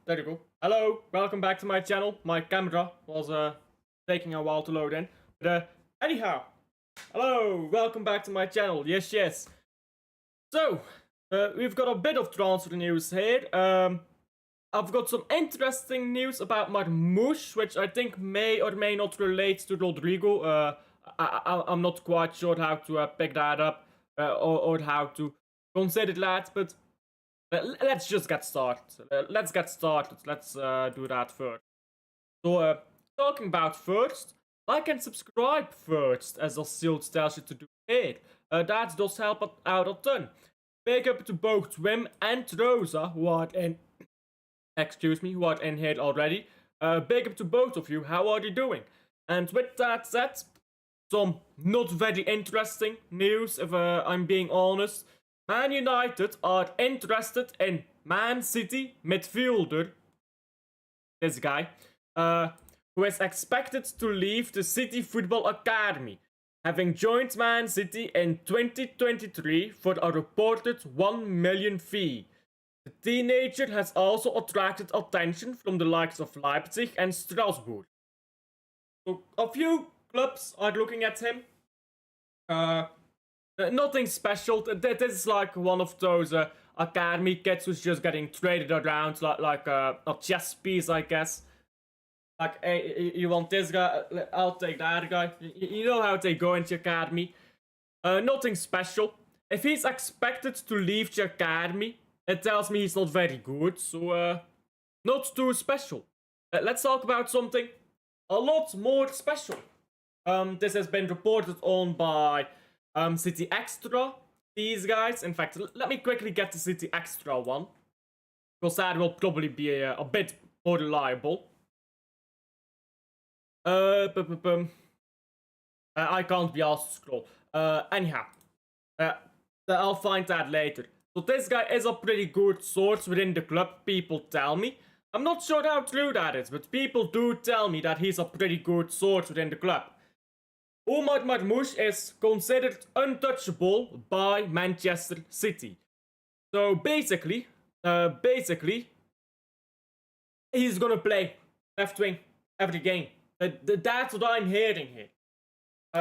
there you go. Hello, welcome back to my channel. My camera was taking a while to load in. But anyhow, hello, welcome back to my channel. Yes, yes. So, we've got a bit of transfer news here. I've got some interesting news about Marmouche, which I think may or may not relate to Rodrigo. I'm not quite sure how to pick that up or how to consider that, but let's just get started. Let's get started. Let's do that first. So, talking about first, like and subscribe first, as Shield tells you to do here. That does help out a ton. Big up to both Twim and Rosa, who are in... Excuse me, who are in here already. Big up to both of you, how are you doing? And with that said, some not very interesting news, if I'm being honest. Man United are interested in Man City midfielder, this guy, who is expected to leave the City Football Academy, having joined Man City in 2023 for a reported 1 million fee. The teenager has also attracted attention from the likes of Leipzig and Strasbourg. So a few clubs are looking at him. Nothing special. This is like one of those academy kids who's just getting traded around like a chess piece, I guess. Like, hey, you want this guy? I'll take that guy. You know how they go into academy. Nothing special. If he's expected to leave the academy, it tells me he's not very good. So, not too special. Let's talk about something a lot more special. This has been reported on by City Extra, these guys. In fact, let me quickly get the City Extra one, because that will probably be a bit more reliable. I can't be asked to scroll. Anyhow, I'll find that later. So this guy is a pretty good source within the club, people tell me. I'm not sure how true that is, but people do tell me that he's a pretty good source within the club. Omar Marmouche is considered untouchable by Manchester City. So basically, he's gonna play left wing every game. That's what I'm hearing here.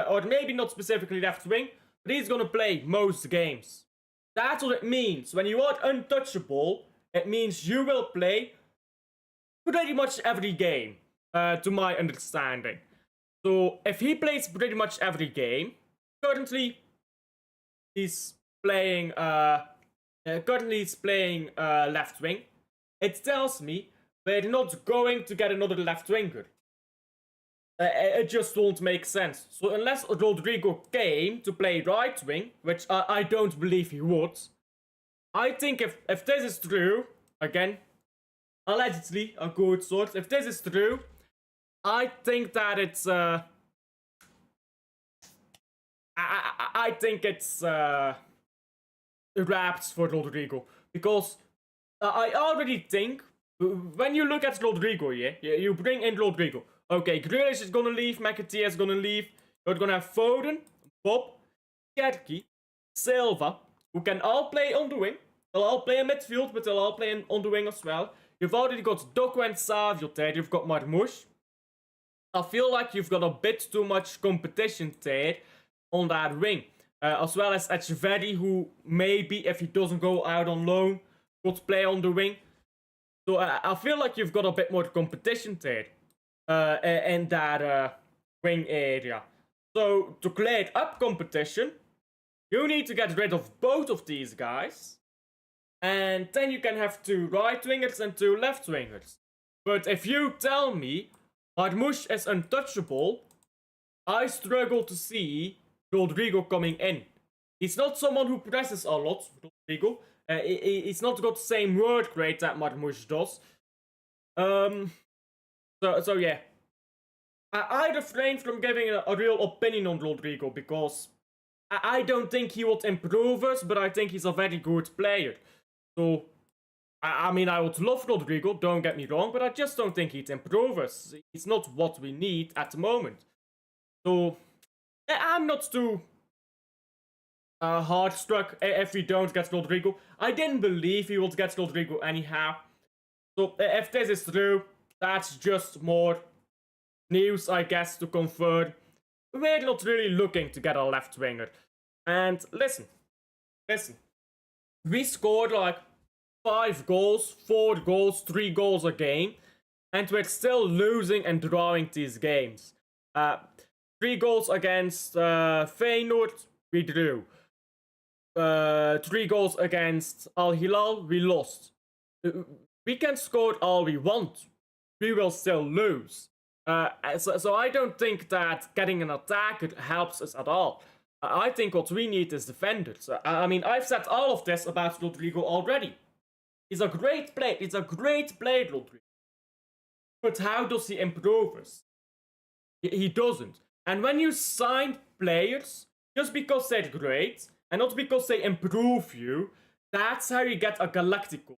Or maybe not specifically left wing, but he's gonna play most games. That's what it means. When you are untouchable, it means you will play pretty much every game, to my understanding. So, if he plays pretty much every game, currently he's playing left wing, it tells me we're not going to get another left winger. It just won't make sense. So, unless Rodrygo came to play right wing, which I don't believe he would, I think if this is true, again, allegedly a good source, if this is true, I think that it's I think it's wraps for Rodrygo, because I already think when you look at Rodrygo, you bring in Rodrygo. Okay, Grealish is gonna leave, McAtee is gonna leave. You're gonna have Foden, Bob, Kerky, Silva, who can all play on the wing. They'll all play in midfield, but they'll all play on the wing as well. You've already got Doku and Savio there. You've got Marmouche. I feel like you've got a bit too much competition there on that wing. As well as Echeverri, who maybe, if he doesn't go out on loan, could play on the wing. So I feel like you've got a bit more competition there in that wing area. So to clear up competition, you need to get rid of both of these guys. And then you can have 2 right wingers and 2 left wingers. But if you tell me Marmouche is untouchable, I struggle to see Rodrygo coming in. He's not someone who presses a lot, Rodrygo. He's not got the same word rate that Marmouche does. So yeah. I refrain from giving a real opinion on Rodrygo, because I don't think he would improve us, but I think he's a very good player. So, I mean, I would love Rodrygo, don't get me wrong, but I just don't think he'd improve us. He's not what we need at the moment. So, I'm not too hard struck if we don't get Rodrygo. I didn't believe he would get Rodrygo anyhow. So if this is true, that's just more news, I guess, to confirm. We're not really looking to get a left winger. And listen, we scored like 5 goals, 4 goals, 3 goals a game, and we're still losing and drawing these games. 3 goals against Feyenoord, we drew. 3 goals against Al Hilal, we lost. We can score all we want. We will still lose. So I don't think that getting an attacker helps us at all. I think what we need is defenders. I mean, I've said all of this about Rodrygo already. He's a great player. He's a great player, Rodrygo. But how does he improve us? He doesn't. And when you sign players, just because they're great, and not because they improve you, that's how you get a Galactico.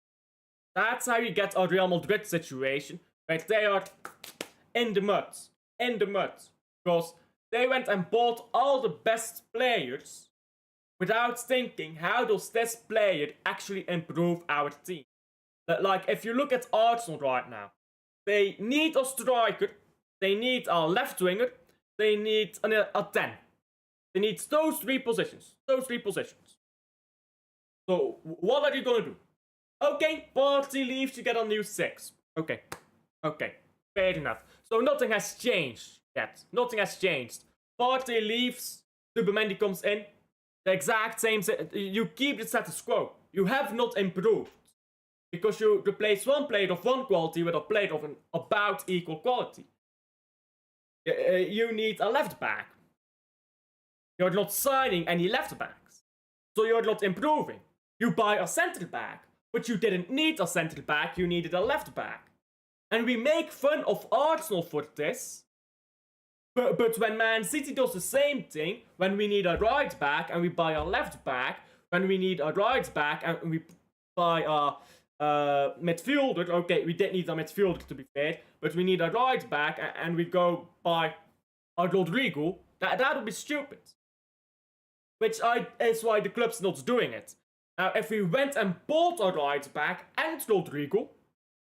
That's how you get a Real Madrid situation, where they are in the mud. In the mud. Because they went and bought all the best players without thinking, how does this player actually improve our team? Like, if you look at Arsenal right now, they need a striker, they need a left winger, they need a 10. They need those 3 positions. Those 3 positions. So, what are you gonna do? Okay, Partey leaves, you get a new 6. Okay. Fair enough. So nothing has changed yet. Nothing has changed. Partey leaves, Zubimendi comes in. The exact same, you keep the status quo. You have not improved. Because you replace one player of one quality with a player of an about equal quality. You need a left back. You're not signing any left backs. So you're not improving. You buy a centre back. But you didn't need a centre back, you needed a left back. And we make fun of Arsenal for this. But when Man City does the same thing, when we need a right back and we buy a left back, when we need a right back and we buy a midfielder, okay, we didn't need a midfielder to be fair, but we need a right back and we go buy a RODRYGO, that would be stupid. Which is why the club's not doing it. Now, if we went and bought a right back and RODRYGO,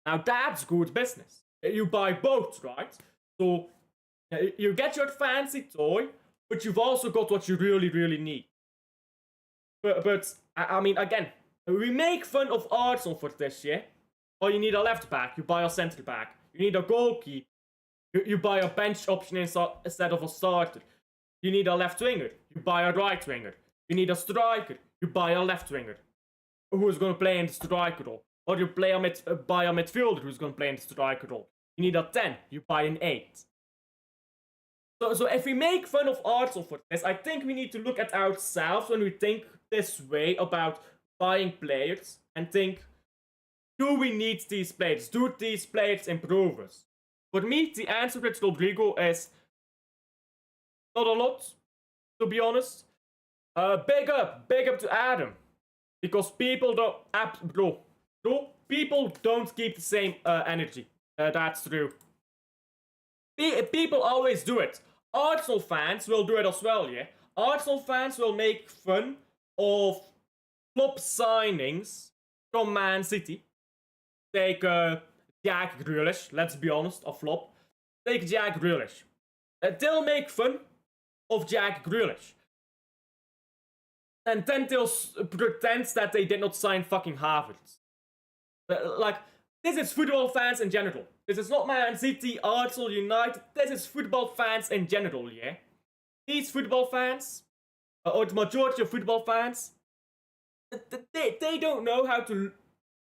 now that's good business. You buy both, right? So, you get your fancy toy, but you've also got what you really, really need. But I mean, again, we make fun of Arsenal for this, yeah? Oh, you need a left back, you buy a centre back. You need a goalkeeper, you buy a bench option instead of a starter. You need a left winger, you buy a right winger. You need a striker, you buy a left winger. Who's going to play in the striker role? Or you buy a midfielder who's going to play in the striker role. You need a 10, you buy an 8. So if we make fun of Arsenal for this, I think we need to look at ourselves when we think this way about buying players and think, do we need these players? Do these players improve us? For me, the answer with RODRYGO is not a lot, to be honest. Big up to Adam. Because people don't, people don't keep the same energy. That's true. People always do it. Arsenal fans will do it as well, yeah? Arsenal fans will make fun of flop signings from Man City. Take Jack Grealish, let's be honest, a flop. Take Jack Grealish. They'll make fun of Jack Grealish. And then they'll pretend that they did not sign fucking Havertz. Like, this is football fans in general. This is not Man City, Arsenal, United. This is football fans in general, yeah? These football fans, or the majority of football fans, they don't know how to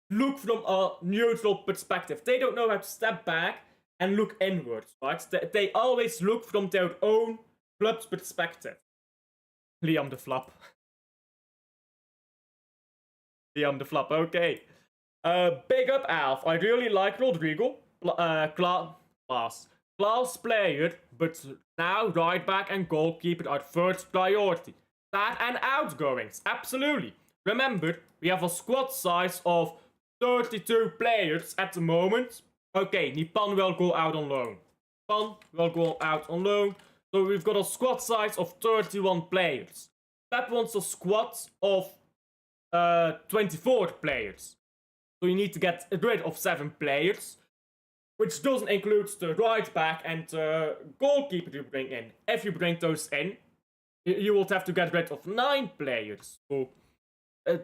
look from a neutral perspective. They don't know how to step back and look inwards, right? They always look from their own club's perspective. Liam the Flop. Liam the Flop, okay. Big up Alf. I really like RODRYGO. Class player, but now right back and goalkeeper are first priority. That and outgoings, absolutely. Remember, we have a squad size of 32 players at the moment. Okay, Nipan will go out on loan. Nipan will go out on loan. So we've got a squad size of 31 players. Pep wants a squad of 24 players. So you need to get rid of 7 players, which doesn't include the right back and the goalkeeper you bring in. If you bring those in, you will have to get rid of 9 players. So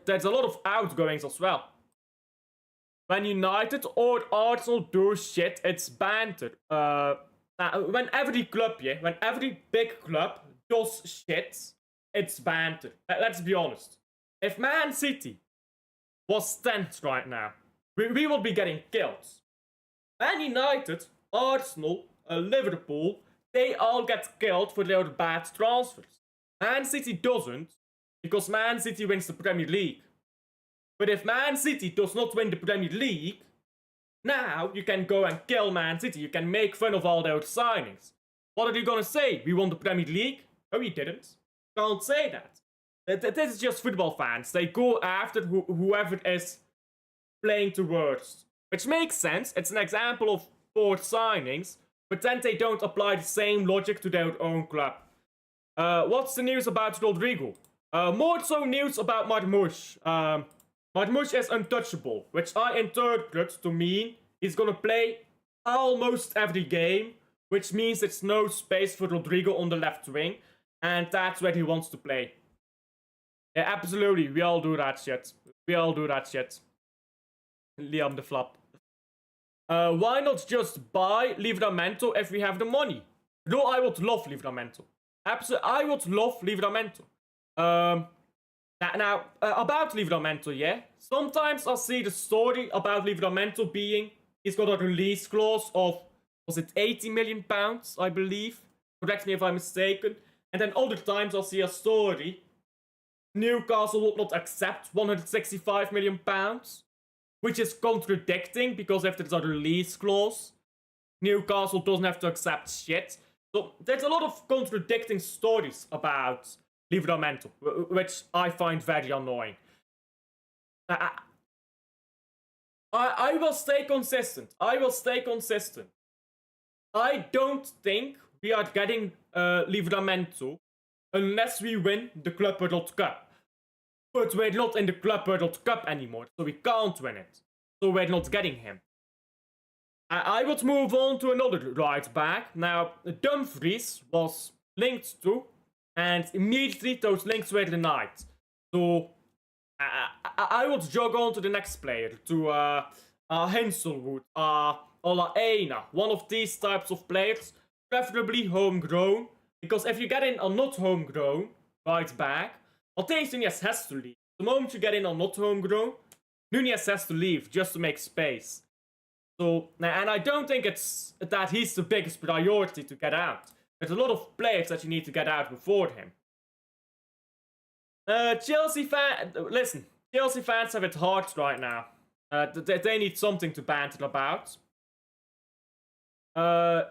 there's a lot of outgoings as well. When United or Arsenal do shit, it's banter. When every big club does shit, it's banter. Let's be honest. If Man City was 10th right now, we would be getting killed. Man United, Arsenal, Liverpool, they all get killed for their bad transfers. Man City doesn't, because Man City wins the Premier League. But if Man City does not win the Premier League, now you can go and kill Man City. You can make fun of all their signings. What are you gonna say? We won the Premier League? No, we didn't. Can't say that. This is just football fans. They go after whoever is playing the worst. Which makes sense. It's an example of poor signings. But then they don't apply the same logic to their own club. What's the news about RODRYGO? More so news about Marmoush. Marmoush is untouchable, which I interpret to mean he's gonna play almost every game, which means there's no space for RODRYGO on the left wing, and that's where he wants to play. Yeah, absolutely, we all do that shit. Liam the Flop. Why not just buy Livramento if we have the money? Though I would love Livramento. Absolutely, I would love Livramento. Now, about Livramento, yeah? Sometimes I see the story about Livramento being he's got a release clause of, was it 80 million pounds, I believe? Correct me if I'm mistaken. And then other times I'll see a story Newcastle would not accept 165 million pounds, which is contradicting because if there's a release clause, Newcastle doesn't have to accept shit. So there's a lot of contradicting stories about Livramento, which I find very annoying. I will stay consistent. I don't think we are getting Livramento unless we win the Club World Cup. But we're not in the Club World Cup anymore, so we can't win it. So we're not getting him. I would move on to another right back. Now, Dumfries was linked to, and immediately those links were denied. So, I would jog on to the next player, to Henselwood, Ola Aina, one of these types of players, preferably homegrown, because if you get in a not homegrown right back, Mateus Nunes has to leave. The moment you get in a not homegrown, Nunes has to leave just to make space. So, and I don't think it's that he's the biggest priority to get out. There's a lot of players that you need to get out before him. Chelsea fans have it hard right now. They need something to banter about.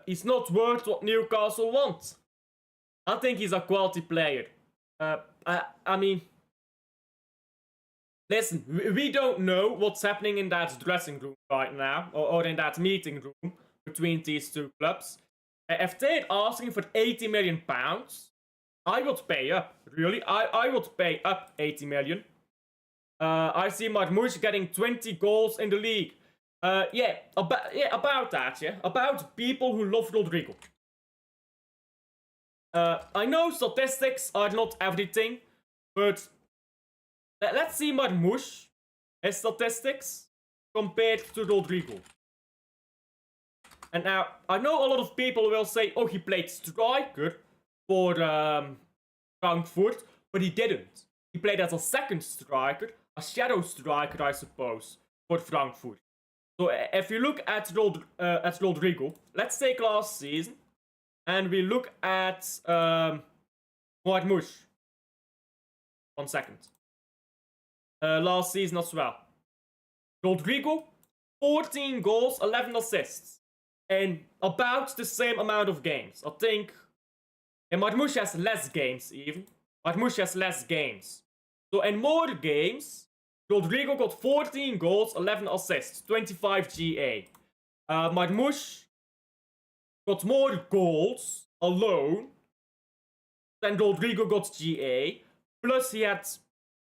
He's not worth what Newcastle wants. I think he's a quality player. I mean, listen, we don't know what's happening in that dressing room right now, or in that meeting room between these two clubs. If they're asking for 80 million pounds, I would pay up. Really, I would pay up 80 million. I see Marmoush getting 20 goals in the league. About that, yeah. About people who love RODRYGO. I know statistics are not everything, but let's see Marmoush, his statistics, compared to RODRYGO. And now, I know a lot of people will say, oh, he played striker for Frankfurt, but he didn't. He played as a second striker, a shadow striker, I suppose, for Frankfurt. So if you look at RODRYGO, let's take last season, and we look at Marmoush. 1 second. Last season as well. RODRYGO, 14 goals, 11 assists. In about the same amount of games. I think Marmoush has less games even. Marmoush has less games. So in more games, RODRYGO got 14 goals, 11 assists, 25 GA. Marmoush got more goals alone than RODRYGO got GA. Plus he had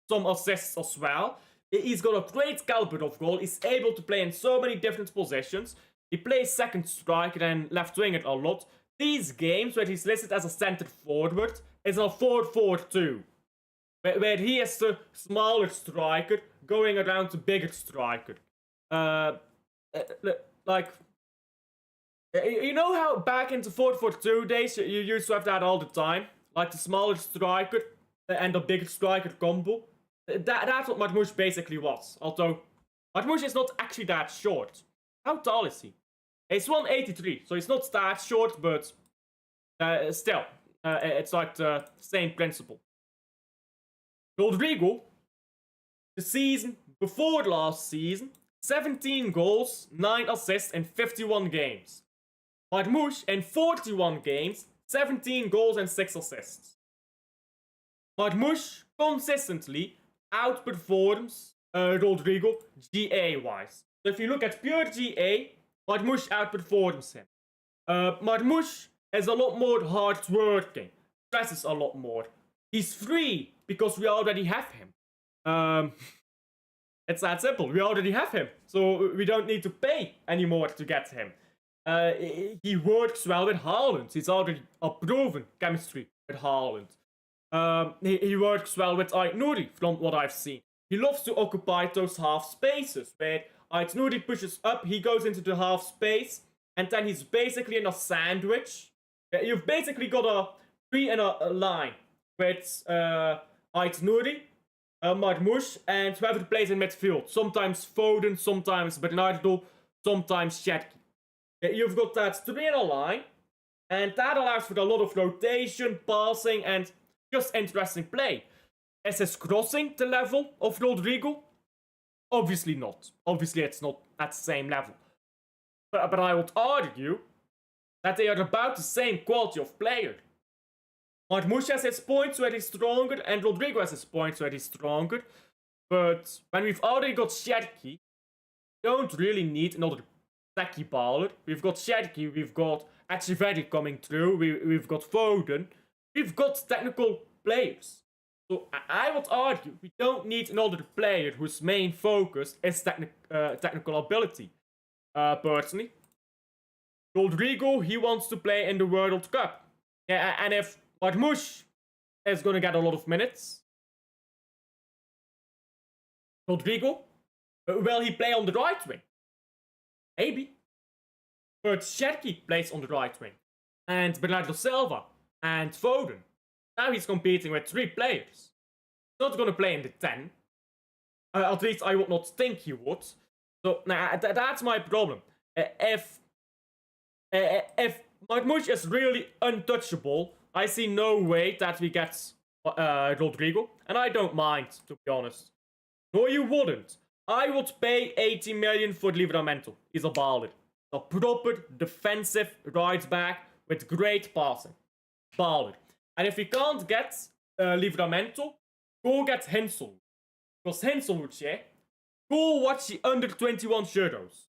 some assists as well. He's got a great caliber of goal. He's able to play in so many different positions. He plays second striker and left winger a lot. These games where he's listed as a center forward is a 4-4-2. Where he is the smaller striker going around the bigger striker. Like, you know how back in the 4-4-2 days you used to have that all the time? Like the smaller striker and the bigger striker combo? That's what Marmoush basically was. Although, Marmoush is not actually that short. How tall is he? He's 183, so he's not that short, but still, it's like the same principle. Rodrygo, the season before last season, 17 goals, 9 assists in 51 games. Marmoush in 41 games, 17 goals and 6 assists. Marmoush consistently outperforms Rodrygo GA-wise. So if you look at pure GA, Marmoush outperforms him. Marmoush is a lot more hard-working, stresses a lot more. He's free because we already have him. It's that simple. We already have him, so we don't need to pay anymore to get him. He works well with Haaland. He's already a proven chemistry with Haaland. He works well with Ait Nouri, from what I've seen. He loves to occupy those half spaces, where Ait Nouri pushes up, he goes into the half space, and then he's basically in a sandwich. You've basically got a 3 in a line with Ait Nouri, Marmoush, and whoever plays in midfield. Sometimes Foden, sometimes Bernardo, sometimes Cherki. You've got that 3 in a line, and that allows for a lot of rotation, passing, and just interesting play. Is his crossing the level of Rodrygo? Obviously not. Obviously it's not at the same level. But I would argue that they are about the same quality of player. Marmoush has his points where he's stronger, and Rodrygo has his points where he's stronger. But when we've already got Cherki, we don't really need another tacky baller. We've got Cherki, we've got Echeverri coming through, we've got Foden. We've got technical players. So I would argue we don't need another player whose main focus is technical ability. Personally. Rodrygo, he wants to play in the World Cup. Yeah, and if Marmoush is gonna get a lot of minutes, Rodrygo, will he play on the right wing? Maybe. But Cherki plays on the right wing. And Bernardo Silva. And Foden. Now he's competing with 3 players. He's not going to play in the 10. At least I would not think he would. So that's my problem. If Marmoush is really untouchable, I see no way that we get Rodrygo. And I don't mind, to be honest. No, you wouldn't. I would pay 80 million for Livramento. He's a baller. A proper defensive right back with great passing. Baller. And if you can't get Livramento, go get Hensel. Because Hensel, yeah, go watch the under 21 Euros.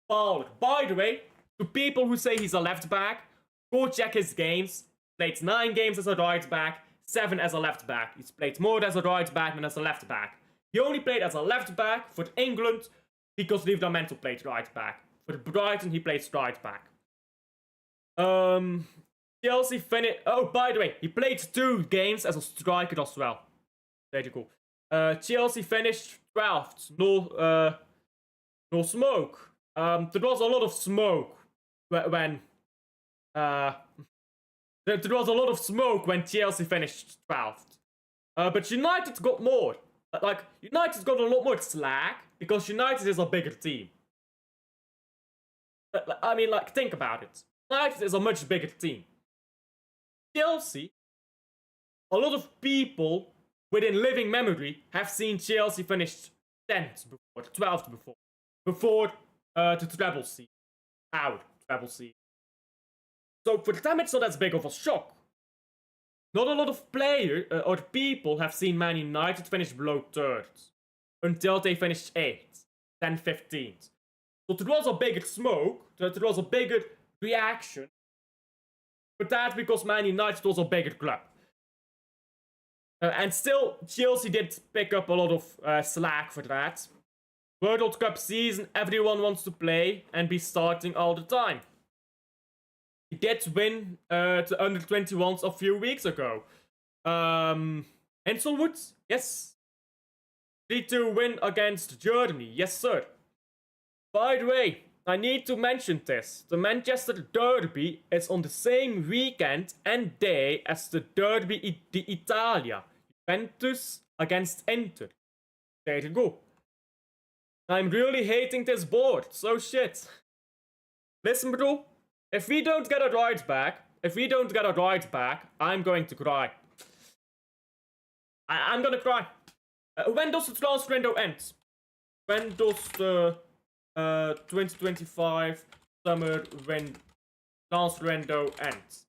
Baller. By the way, to people who say he's a left back, go check his games. Played 9 games as a right back, 7 as a left back. He's played more as a right back than as a left back. He only played as a left back for England because Livramento played right back. For Brighton, he plays right back. Chelsea finished. Oh, by the way, he played 2 games as a striker as well. There you go. Chelsea finished 12th. No smoke. There was a lot of smoke when. There was a lot of smoke when Chelsea finished 12th. But United got more. Like, United got a lot more slack because United is a bigger team. I mean, like, think about it. United is a much bigger team. Chelsea, a lot of people within living memory have seen Chelsea finish 10th before, 12th before the treble season. Our treble season. So for them it's not as big of a shock. Not a lot of players or people have seen Man United finish below 3rd until they finished 8th, then 15th. So there was a bigger smoke, there was a bigger reaction. But that's because Man United was a bigger club. And still, Chelsea did pick up a lot of slack for that. World Cup season, everyone wants to play and be starting all the time. He did win the under-21s a few weeks ago. Henselwood, yes. 3-2 win against Germany, yes sir. By the way, I need to mention this. The Manchester Derby is on the same weekend and day as the Derby d'Italia. Juventus against Inter. There you go. I'm really hating this board, so shit. Listen bro, if we don't get a right back, I'm going to cry. I'm gonna cry. When does the transfer window end? When does the 2025 summer transfer window end?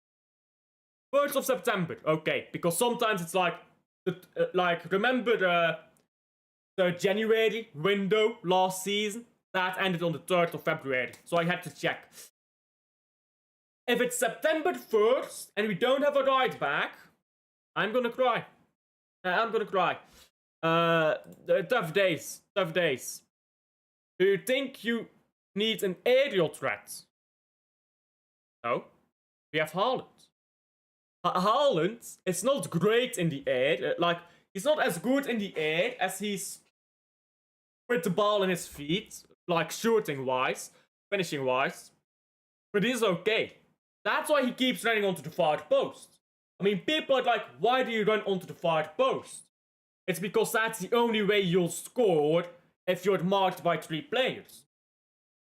1st of September, okay, because sometimes it's like, remember the January window last season? That ended on the 3rd of February, so I had to check. If it's September 1st and we don't have a right back, I'm gonna cry. I'm gonna cry. Tough days. Do you think you need an aerial threat? No. We have Haaland. Haaland is not great in the air. He's not as good in the air as he's with the ball in his feet, like shooting-wise, finishing-wise. But he's okay. That's why he keeps running onto the far post. I mean, people are like, why do you run onto the far post? It's because that's the only way you'll score if you're marked by 3 players.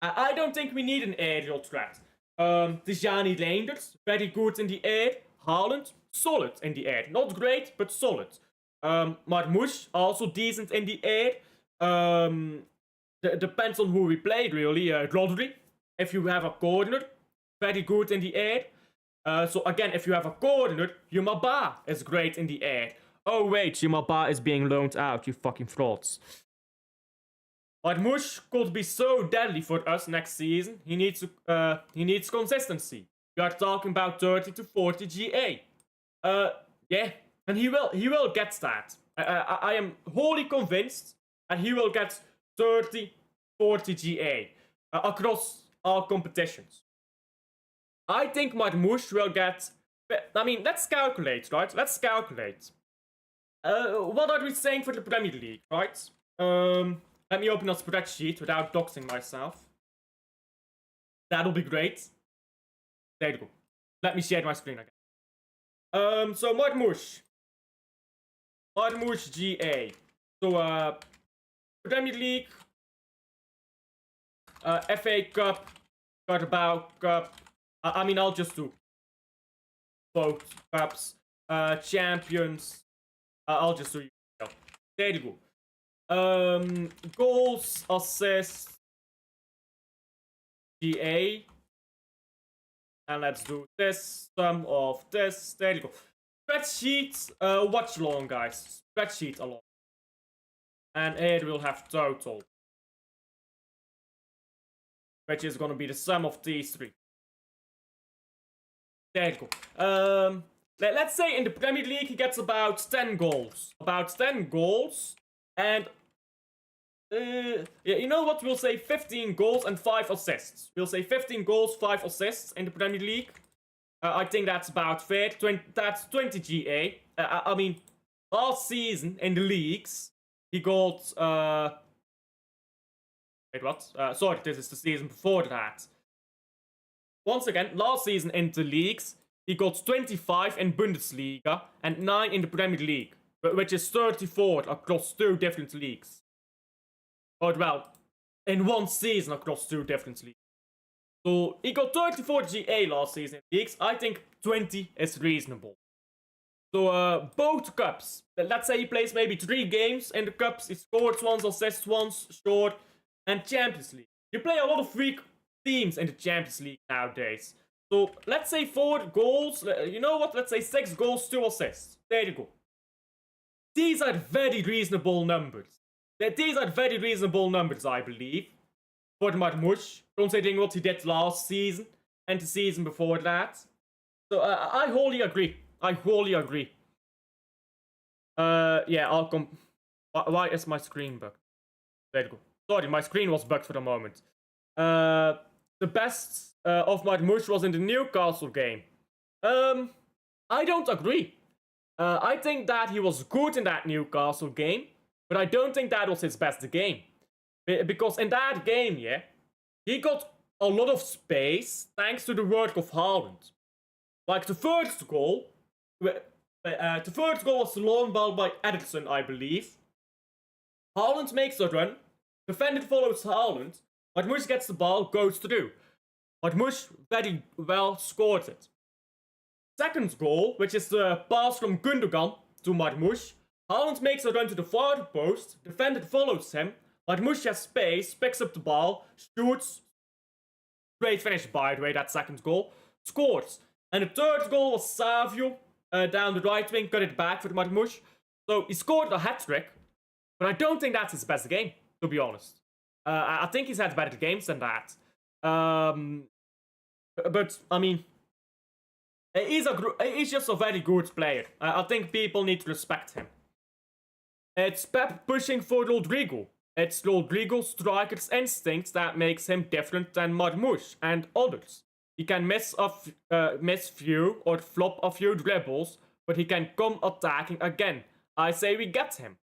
I don't think we need an aerial threat. Tijani Reinders, very good in the air. Haaland, solid in the air. Not great, but solid. Marmoush, also decent in the air. Depends on who we play, really. Rodri, if you have a corner, very good in the air. So again, if you have a corner, Yumaba is great in the air. Oh wait, Yumaba is being loaned out, you fucking frauds. Marmoush could be so deadly for us next season. He needs consistency. We are talking about 30 to 40 GA. Yeah, and he will get that. I am wholly convinced that he will get 30, 40 GA across all competitions. I think Marmoush will get... I mean, let's calculate, right? Let's calculate. What are we saying for the Premier League, right? Let me open a spreadsheet without doxing myself. That'll be great. There you go. Let me share my screen again. So Marmoush GA. So, Premier League, FA Cup, Carabao Cup. I mean, I'll just do both cups. Champions. I'll just do. There you go. Goals, assists, GA. And let's do this, sum of this. There you go. Spreadsheet, watch along, guys. Spreadsheet along. And here we'll have total. Which is gonna be the sum of these 3. There you go. Let's say in the Premier League he gets about 10 goals. About 10 goals. And yeah, you know what? We'll say 15 goals and 5 assists. We'll say 15 goals, 5 assists in the Premier League. I think that's about fair. That's 20 GA. I mean, last season in the leagues, he got... wait, what? Sorry, this is the season before that. Once again, last season in the leagues, he got 25 in Bundesliga and 9 in the Premier League, which is 34 across 2 different leagues. Or, well, in one season across 2 different leagues. So, he got 34 GA last season in leagues. I think 20 is reasonable. So, both cups. Let's say he plays maybe 3 games in the cups. He scores once, assists once, short, and Champions League. You play a lot of weak teams in the Champions League nowadays. So, let's say 4 goals. You know what? Let's say 6 goals, 2 assists. There you go. These are very reasonable numbers. These are very reasonable numbers, I believe, for Marmoush, considering what he did last season and the season before that. So, I wholly agree. I wholly agree. Yeah, I'll come. Why is my screen bugged? There you go. Sorry, my screen was bugged for the moment. The best of Marmouche was in the Newcastle game. I don't agree. I think that he was good in that Newcastle game, but I don't think that was his best game. Because in that game, yeah, he got a lot of space thanks to the work of Haaland. Like the first goal, was the long ball by Ederson, I believe. Haaland makes a run, defender follows Haaland, Marmouche gets the ball, goes through. Marmouche very well scored it. Second goal, which is the pass from Gundogan to Marmouche. Haaland makes a run to the far post, defender follows him, Marmouche has space, picks up the ball, shoots. Great finish, by the way, that second goal. Scores. And the third goal was Savio down the right wing, cut it back for Marmouche. So he scored a hat-trick, but I don't think that's his best game, to be honest. I think he's had better games than that. But, I mean, he's just a very good player. I think people need to respect him. It's Pep pushing for RODRYGO. It's RODRYGO's striker's instinct that makes him different than Marmouche and others. He can miss few or flop a few dribbles, but he can come attacking again. I say we get him.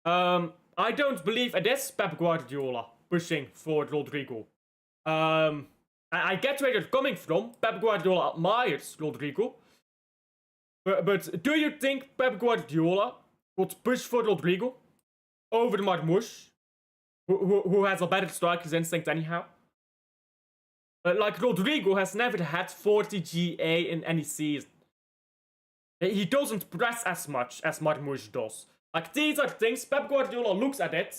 I don't believe it is Pep Guardiola pushing for RODRYGO. I get where you're coming from. Pep Guardiola admires RODRYGO. But do you think Pep Guardiola would push for RODRYGO over Marmouche, who has a better striker's instinct anyhow? Like, RODRYGO has never had 40 GA in any season. He doesn't press as much as Marmouche does. Like, these are things, Pep Guardiola looks at it,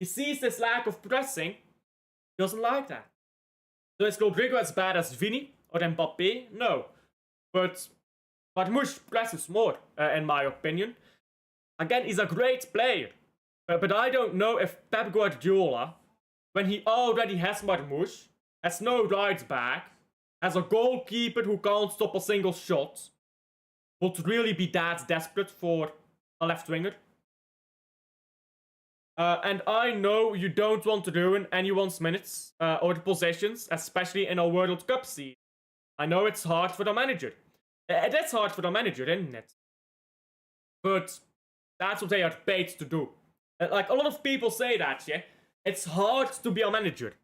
he sees this lack of pressing, he doesn't like that. So is RODRYGO as bad as Vini or Mbappé? No. But Marmouche presses more, in my opinion. Again, he's a great player. But I don't know if Pep Guardiola, when he already has Marmouche, has no right back, has a goalkeeper who can't stop a single shot, would really be that desperate for a left winger. And I know you don't want to ruin anyone's minutes or possessions, especially in a World Cup season. I know it's hard for the manager. It is hard for the manager, isn't it? But that's what they are paid to do. Like, a lot of people say that, yeah? It's hard to be a manager.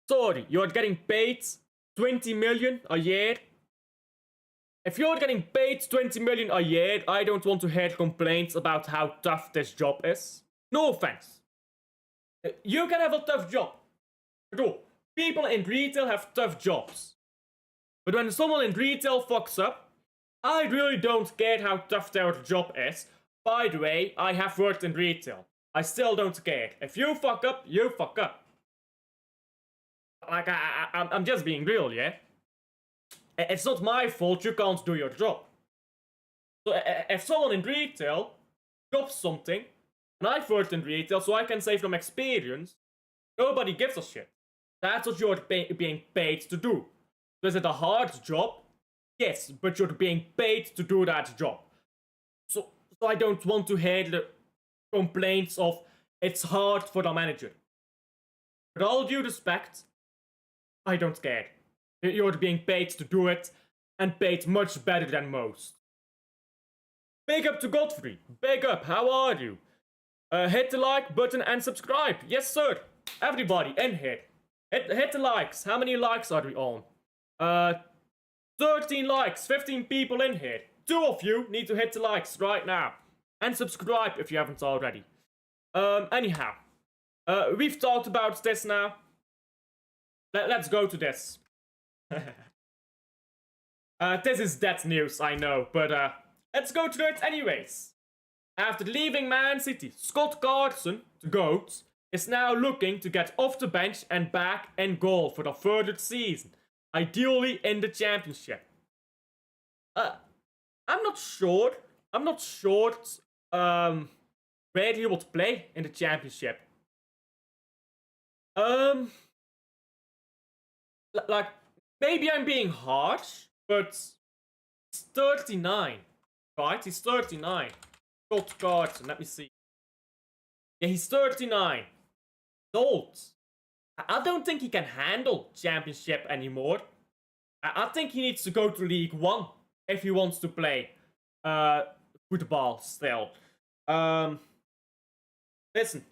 Sorry, you're getting paid 20 million a year. If you're getting paid 20 million a year, I don't want to hear complaints about how tough this job is. No offense. You can have a tough job. No, people in retail have tough jobs. But when someone in retail fucks up, I really don't care how tough their job is. By the way, I have worked in retail. I still don't care. If you fuck up, you fuck up. Like, I'm just being real, yeah? It's not my fault you can't do your job. So if someone in retail drops something, and I've worked in retail, so I can say from experience, nobody gives a shit. That's what you're being paid to do. So is it a hard job? Yes, but you're being paid to do that job. So I don't want to hear the complaints of it's hard for the manager. With all due respect, I don't care. You're being paid to do it, and paid much better than most. Big up to Godfrey. Big up, how are you? Hit the like button and subscribe. Yes, sir. Everybody in here. Hit the likes. How many likes are we on? 13 likes. 15 people in here. 2 of you need to hit the likes right now. And subscribe if you haven't already. Anyhow. We've talked about this now. Let's go to this. This is dead news, I know. But let's go to it anyways. After leaving Man City, Scott Carson, the GOAT, is now looking to get off the bench and back in goal for the further season. Ideally in the championship. I'm not sure where he would play in the championship. Like, maybe I'm being harsh, but he's 39, right? He's 39. Scott Carson, let me see. Yeah, he's 39. He's old. I don't think he can handle championship anymore. I think he needs to go to League One if he wants to play football still. Listen.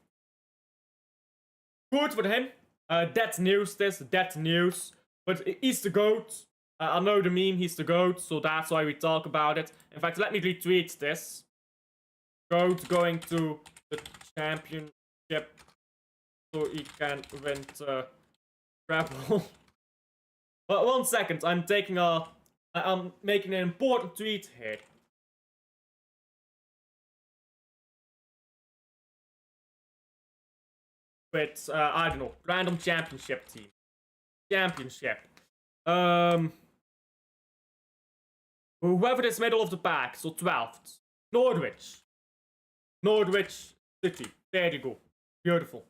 Good for him. That's news, that's news. But he's the GOAT. I know the meme, he's the GOAT, so that's why we talk about it. In fact, let me retweet this. GOAT going to the championship so he can win the treble. But 1 second, I'm making an important tweet here. With, I don't know, random championship team. Championship. Whoever is middle of the pack, so 12th. Norwich. Norwich City. There you go. Beautiful.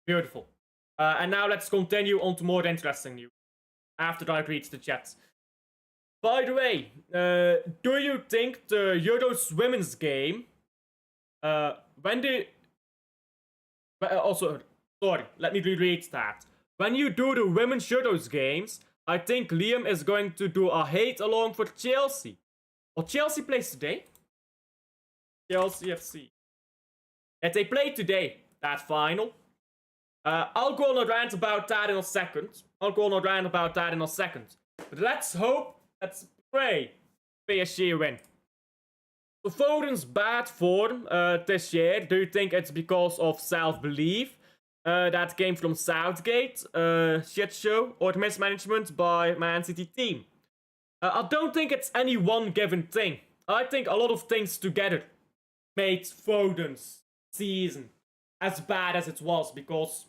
Beautiful. And now let's continue on to more interesting news. After I read the chat. By the way, do you think the Euros women's game, also, sorry, let me reread that. When you do the women's Euros games, I think Liam is going to do a hate along for Chelsea. Well, Chelsea plays today. Chelsea FC. Yeah, they play today, that final. I'll go on a rant about that in a second. But let's hope, let's pray PSG win. So Foden's bad form this year, do you think it's because of self-belief that came from Southgate, shit show, or mismanagement by Man City team? I don't think it's any one given thing. I think a lot of things together made Foden's season as bad as it was, because,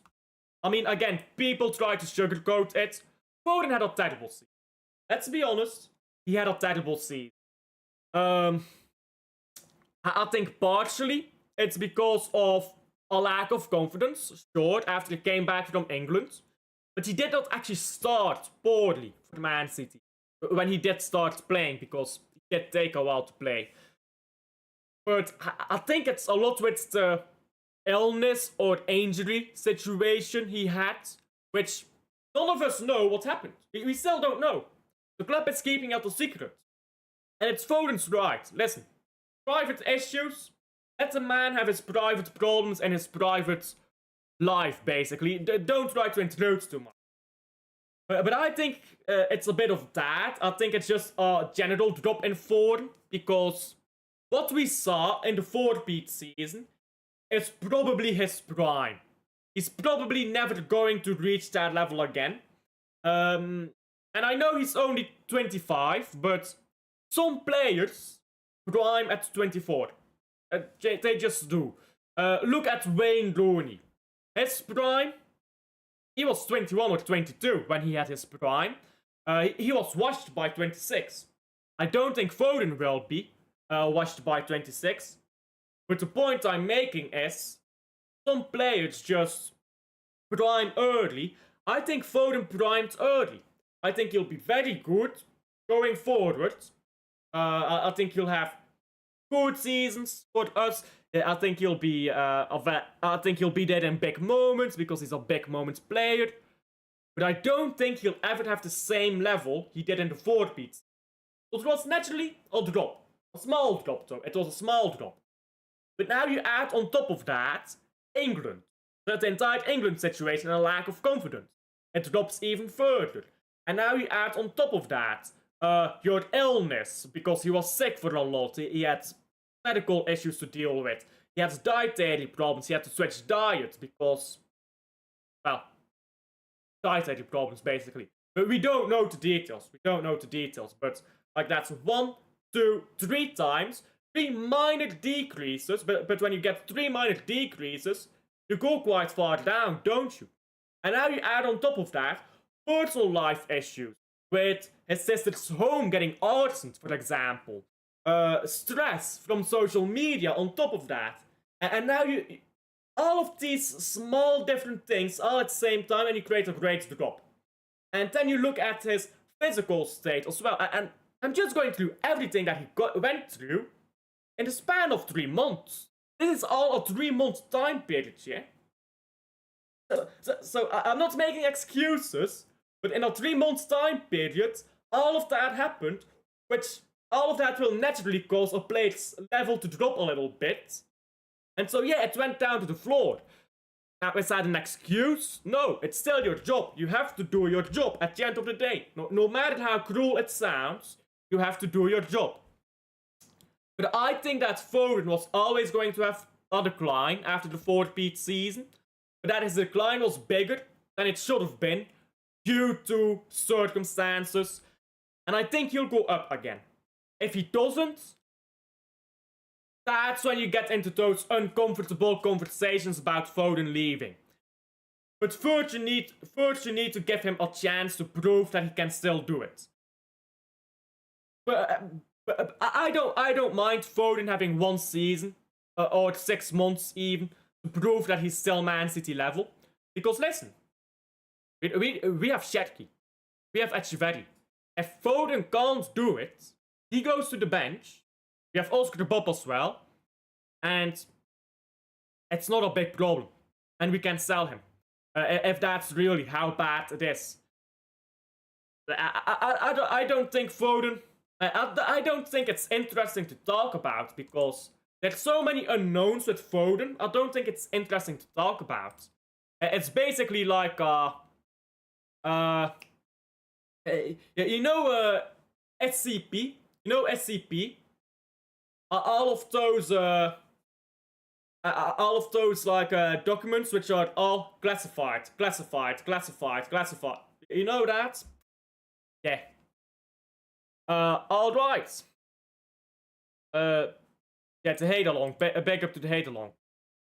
I mean, again, people try to sugarcoat it. Foden had a terrible season. Let's be honest, he had a terrible season. I think partially it's because of a lack of confidence, sure, after he came back from England. But he did not actually start poorly for Man City when he did start playing, because it did take a while to play. But I think it's a lot with the illness or injury situation he had, which none of us know what happened. We still don't know. The club is keeping out the secret. And it's Foden's right. Listen, private issues, let the man have his private problems and his private life, basically. Don't try to intrude too much. But I think it's a bit of that. I think it's just a general drop in form, because what we saw in the 4-peat season is probably his prime. He's probably never going to reach that level again. And I know he's only 25, but some players prime at 24. They just do. Look at Wayne Rooney. His prime, he was 21 or 22 when he had his prime. He was washed by 26. I don't think Foden will be washed by 26. But the point I'm making is, some players just prime early. I think Foden primed early. I think he'll be very good going forward. I think he'll have good seasons for us. I think he'll be I think he'll be there in big moments, because he's a big moments player. But I don't think he'll ever have the same level he did in the 4-peat. It was naturally a drop. A small drop, though. It was a small drop. But now you add on top of that England. The entire England situation and a lack of confidence. It drops even further. And now you add on top of that your illness, because he was sick for a lot. He had medical issues to deal with. He had dietary problems. He had to switch diet because, well, dietary problems basically. But we don't know the details. But like, that's 1, 2, 3 times. 3 minor decreases. But when you get 3 minor decreases, you go quite far down, don't you? And now you add on top of that personal life issues, with his sister's home getting arsoned, for example. Stress from social media on top of that. And now you... all of these small different things all at the same time, and you create a great drop. And then you look at his physical state as well. And I'm just going through everything that he went through. in the span of 3 months. This is all a 3-month time period, yeah? So I'm not making excuses, but in a 3-month time period, all of that happened, which all of that will naturally cause a player's level to drop a little bit. And so yeah, it went down to the floor. Now, is that an excuse? No, it's still your job. You have to do your job at the end of the day. No matter how cruel it sounds, you have to do your job. But I think that Foden was always going to have a decline after the 4-peat season. But that his decline was bigger than it should have been due to circumstances. And I think he'll go up again. If he doesn't, that's when you get into those uncomfortable conversations about Foden leaving. But first you need to give him a chance to prove that he can still do it. But I don't mind Foden having 1 season or 6 months even to prove that he's still Man City level. Because listen, we have Shetty, we have Echeverry. If Foden can't do it, he goes to the bench. We have Oscar the Bob as well. And it's not a big problem. And we can sell him. If that's really how bad it is. I don't think Foden... I don't think it's interesting to talk about. Because there's so many unknowns with Foden. I don't think it's interesting to talk about. It's basically like... you know SCP? You know SCP? All of those like documents which are all classified. You know that? Yeah. All right. Yeah, to hate along. Back up to the hate along.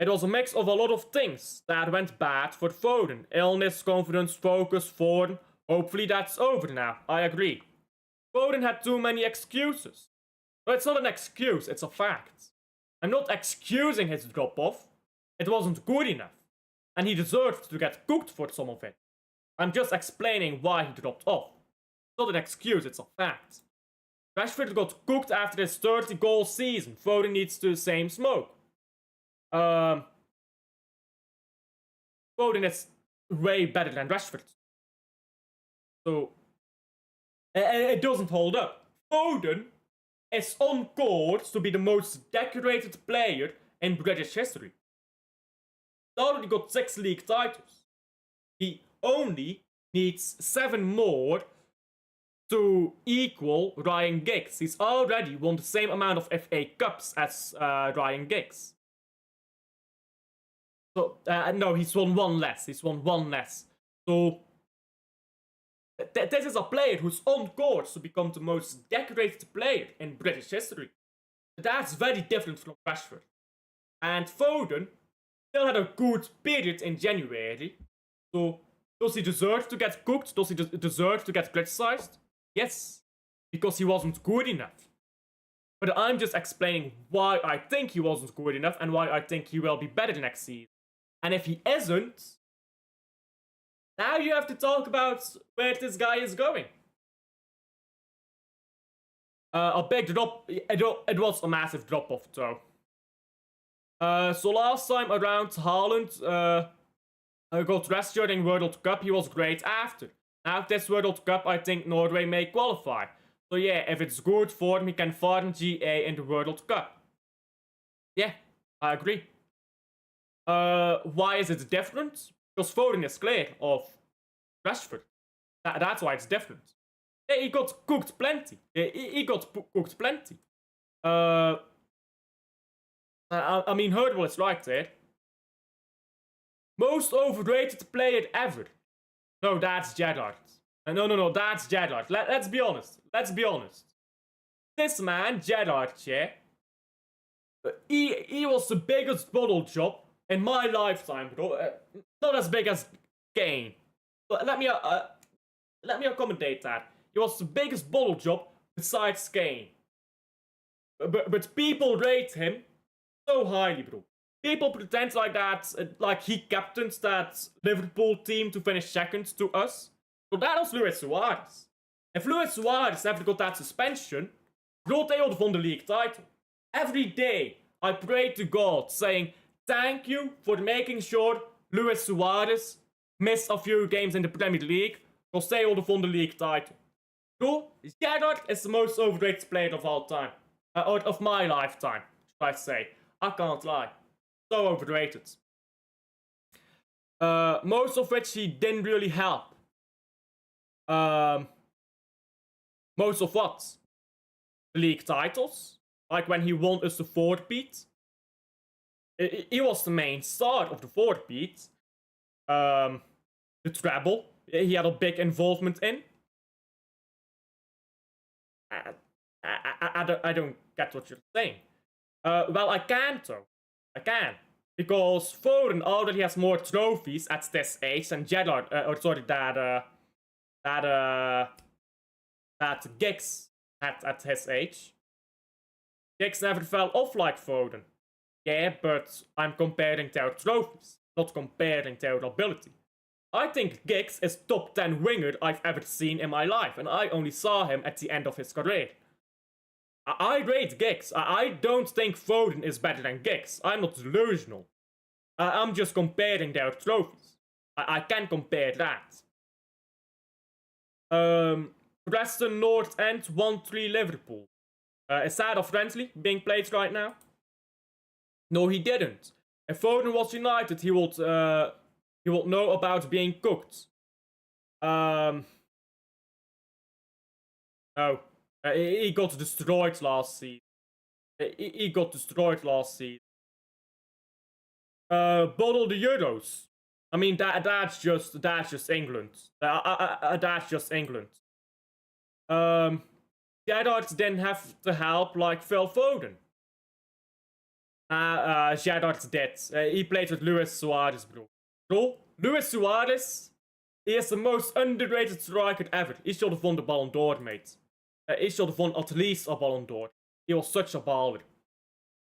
It was a mix of a lot of things that went bad for Foden. Illness, confidence, focus, form. Hopefully that's over now. I agree. Foden had too many excuses. But it's not an excuse, it's a fact. I'm not excusing his drop-off. It wasn't good enough. And he deserved to get cooked for some of it. I'm just explaining why he dropped off. It's not an excuse, it's a fact. Rashford got cooked after his 30-goal season. Foden needs the same smoke. Foden is way better than Rashford. So, it doesn't hold up. Foden is on course to be the most decorated player in British history. He already got 6 league titles. He only needs 7 more to equal Ryan Giggs. He's already won the same amount of FA Cups as Ryan Giggs. So, no, he's won 1 less. So, this is a player who's on course to become the most decorated player in British history. That's very different from Rashford. And Foden still had a good period in January. So, does he deserve to get cooked? Does he deserve to get criticized? Yes, because he wasn't good enough. But I'm just explaining why I think he wasn't good enough and why I think he will be better next season. And if he isn't, now you have to talk about where this guy is going. A big drop. It was a massive drop-off, though. So last time around, Haaland got rest during World Cup. He was great after. Now this World Cup, I think Norway may qualify. So yeah, if it's good for him, he can farm GA in the World Cup. Yeah, I agree. Why is it different? Because Foden is clear of Rashford. That's why it's different. Yeah, he got cooked plenty. He got cooked plenty. I mean, Hurdle is right there. Most overrated player ever. No, that's Gerrard. No, that's Gerrard. Let's be honest. This man, Gerrard, yeah, he was the biggest bottle job in my lifetime, bro. Not as big as Kane. Let me accommodate that. He was the biggest bottle job besides Kane. But people rate him so highly, bro. People pretend like that, like he captained that Liverpool team to finish second to us. So that was Luis Suarez. If Luis Suarez never got that suspension, bro, they would have won the league title. Every day, I pray to God, saying, thank you for making sure Luis Suarez missed a few games in the Premier League, because they would have won the league title. Bro, Gerrard is the most overrated player of all time. Or of my lifetime, should I say. I can't lie. So overrated. Most of which he didn't really help. Most of what? The league titles? Like when he won us the fourth beat. He was the main star of the fourth beat. The treble, he had a big involvement in. I don't get what you're saying. Well, I can though. I can. Because Foden already has more trophies at this age than Gerrard, that Giggs had at his age. Giggs never fell off like Foden. Yeah, but I'm comparing their trophies, not comparing their ability. I think Giggs is top 10 winger I've ever seen in my life, and I only saw him at the end of his career. I rate Giggs. I don't think Foden is better than Giggs. I'm not delusional. I'm just comparing their trophies. I can compare that. Preston North End 1-3 Liverpool. Is that a friendly being played right now? No, he didn't. If Foden was United, he would know about being cooked. No. He got destroyed last season. He got destroyed last season. Bottle the Euros. I mean, that's just England. That's just England. Gerrard didn't have to help like Phil Foden. Gerrard did. He played with Luis Suarez, bro. Luis Suarez, he is the most underrated striker ever. He should have won the Ballon d'Or, mate. He should have won at least a Ballon d'Or. He was such a baller.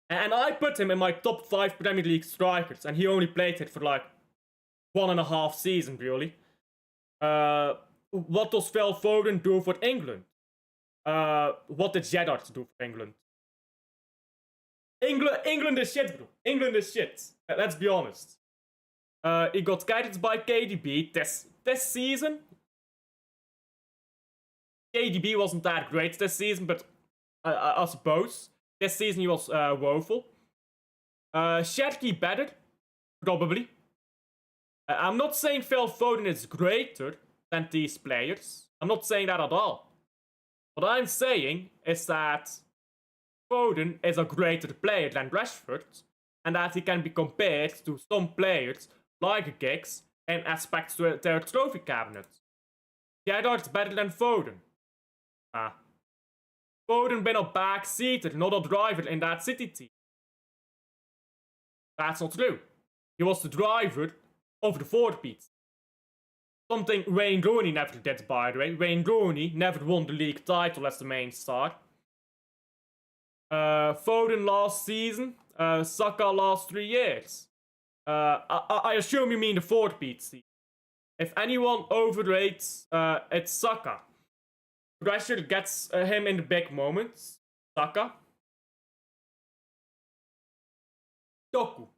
And I put him in my top 5 Premier League strikers, and he only played it for like 1.5 seasons, really. What does Phil Foden do for England? What did Gerrard do for England? England is shit, bro. England is shit. Let's be honest. He got guided by KDB this season. KDB wasn't that great this season, but I suppose. This season he was woeful. Shetty better, probably. I'm not saying Phil Foden is greater than these players. I'm not saying that at all. What I'm saying is that Foden is a greater player than Rashford, and that he can be compared to some players like Giggs in aspects to their trophy cabinet. Gerrard's better than Foden. Foden been a backseater, not a driver in that City team. That's not true. He was the driver of the 4 beats. Something Wayne Rooney never did, by the way. Wayne Rooney never won the league title as the main star. Foden last season, Saka last 3 years. I assume you mean the 4 beat season. If anyone overrates, it's Saka. Pressure gets him in the big moments. Saka. Doku.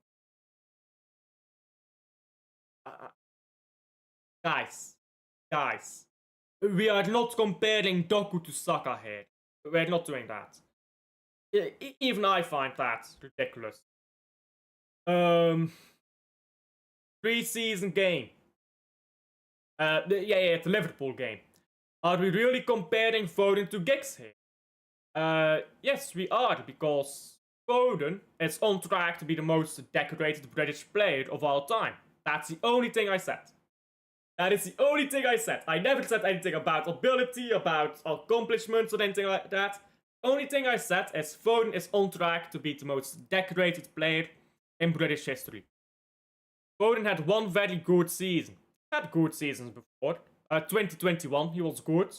Guys. We are not comparing Doku to Saka here. We're not doing that. Even I find that ridiculous. 3-season game. Yeah, the Liverpool game. Are we really comparing Foden to Giggs here? Yes, we are, because Foden is on track to be the most decorated British player of all time. That's the only thing I said. That is the only thing I said. I never said anything about ability, about accomplishments, or anything like that. The only thing I said is Foden is on track to be the most decorated player in British history. Foden had one very good season. He had good seasons before. 2021, he was good.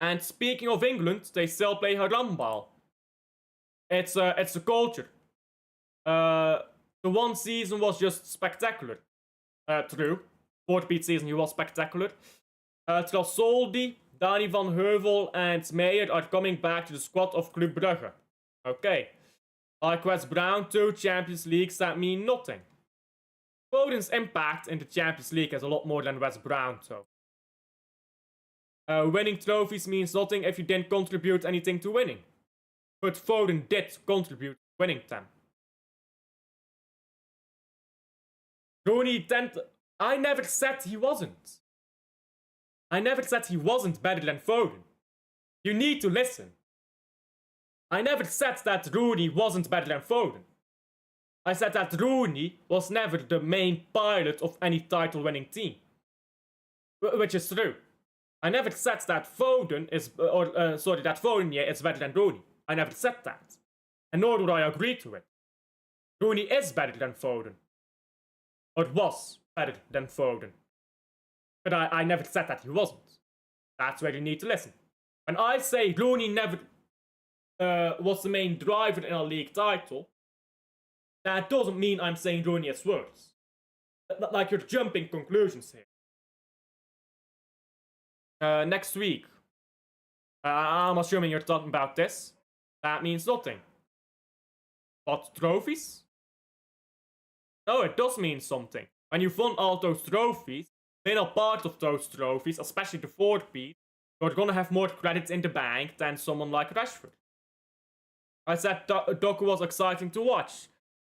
And speaking of England, they still play Harambal. It's a culture. The one season was just spectacular. True. 4th beat season, he was spectacular. Trasoldi, Dani van Heuvel and Meijer are coming back to the squad of Club Brugge. Okay. Like Wes Brown, 2 Champions Leagues that mean nothing. Foden's impact in the Champions League is a lot more than Wes Brown, though. Winning trophies means nothing if you didn't contribute anything to winning. But Foden did contribute to winning them. Rooney I never said he wasn't. I never said he wasn't better than Foden. You need to listen. I never said that Rooney wasn't better than Foden. I said that Rooney was never the main pilot of any title-winning team. Which is true. I never said that Foden is, that Foden is better than Rooney. I never said that. And nor would I agree to it. Rooney is better than Foden. Or was better than Foden. But I never said that he wasn't. That's where you need to listen. When I say Rooney never was the main driver in a league title, that doesn't mean I'm saying Rooney is worse. Like, you're jumping conclusions here. Next week. I'm assuming you're talking about this. That means nothing. But trophies? No, it does mean something. When you've won all those trophies, been a part of those trophies, especially the 4-peat, you're gonna have more credits in the bank than someone like Rashford. I said Doku was exciting to watch.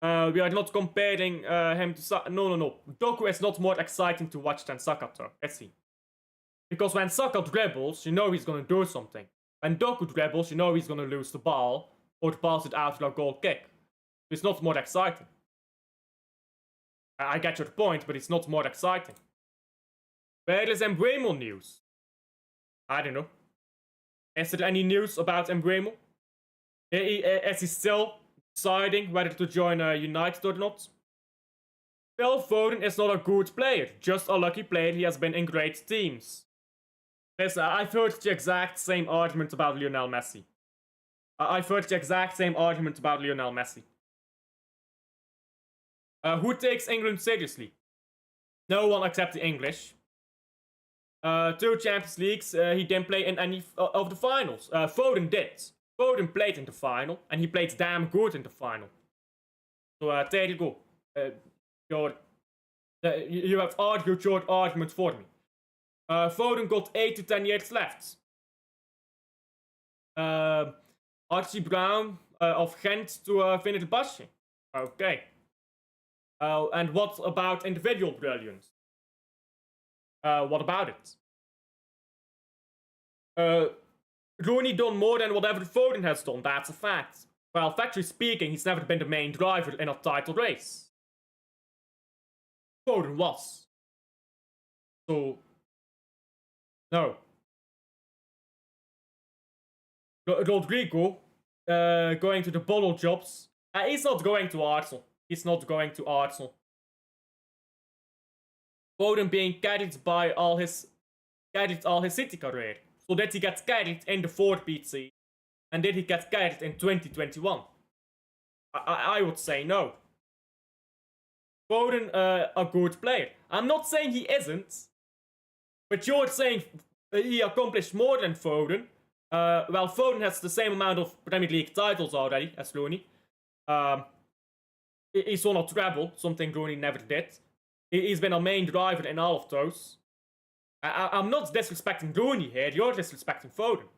We are not comparing him to Saka. No. Doku is not more exciting to watch than Saka, though, is he? Because when Saka dribbles, you know he's gonna do something. When Doku dribbles, you know he's gonna lose the ball or pass it out for a goal kick. It's not more exciting. I get your point, but it's not more exciting. Where is Mbeumo news? I don't know. Is there any news about Mbeumo? Is he still deciding whether to join United or not? Phil Foden is not a good player, just a lucky player. He has been in great teams. Listen, I've heard the exact same argument about Lionel Messi. I've heard the exact same argument about Lionel Messi. Who takes England seriously? No one except the English. 2 Champions Leagues, he didn't play in any of the finals. Foden did. Foden played in the final, and he played damn good in the final. So there you go. You have argued your argument for me. Foden got 8 to 10 years left. Archie Brown of Gent to Fenerbahce. Okay. And what about individual brilliance? What about it? Rooney done more than whatever Foden has done, that's a fact. Well, factually speaking, he's never been the main driver in a title race. Foden was. So, no. Rodrygo, going to the bottle jobs. He's not going to Arsenal. He's not going to Arsenal. Foden being carried by all his City career. So did he get carried in the 4-peat season? And did he get carried in 2021? I would say no. Foden, a good player. I'm not saying he isn't. But you're saying he accomplished more than Foden. Well, Foden has the same amount of Premier League titles already as Rooney. He's won a treble, something Rooney never did. He's been a main driver in all of those. I'm not disrespecting Rooney here, you're disrespecting Foden.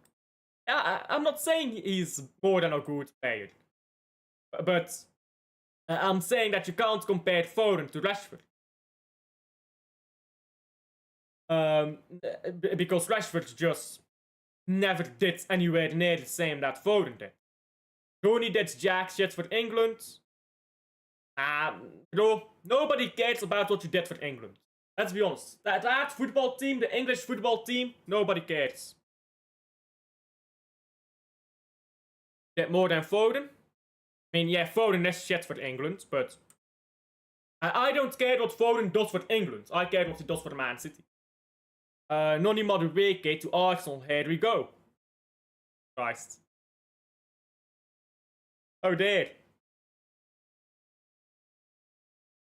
I'm not saying he's more than a good player. But I'm saying that you can't compare Foden to Rashford. Because Rashford just never did anywhere near the same that Foden did. Rooney did jack shit for England. Bro, nobody cares about what you did for England. Let's be honest. That football team, the English football team, nobody cares. Did more than Foden? I mean, yeah, Foden is shit for England, but I don't care what Foden does for England. I care what he does for Man City. Noni Madueke to Arsenal, here we go. Christ. Oh dear.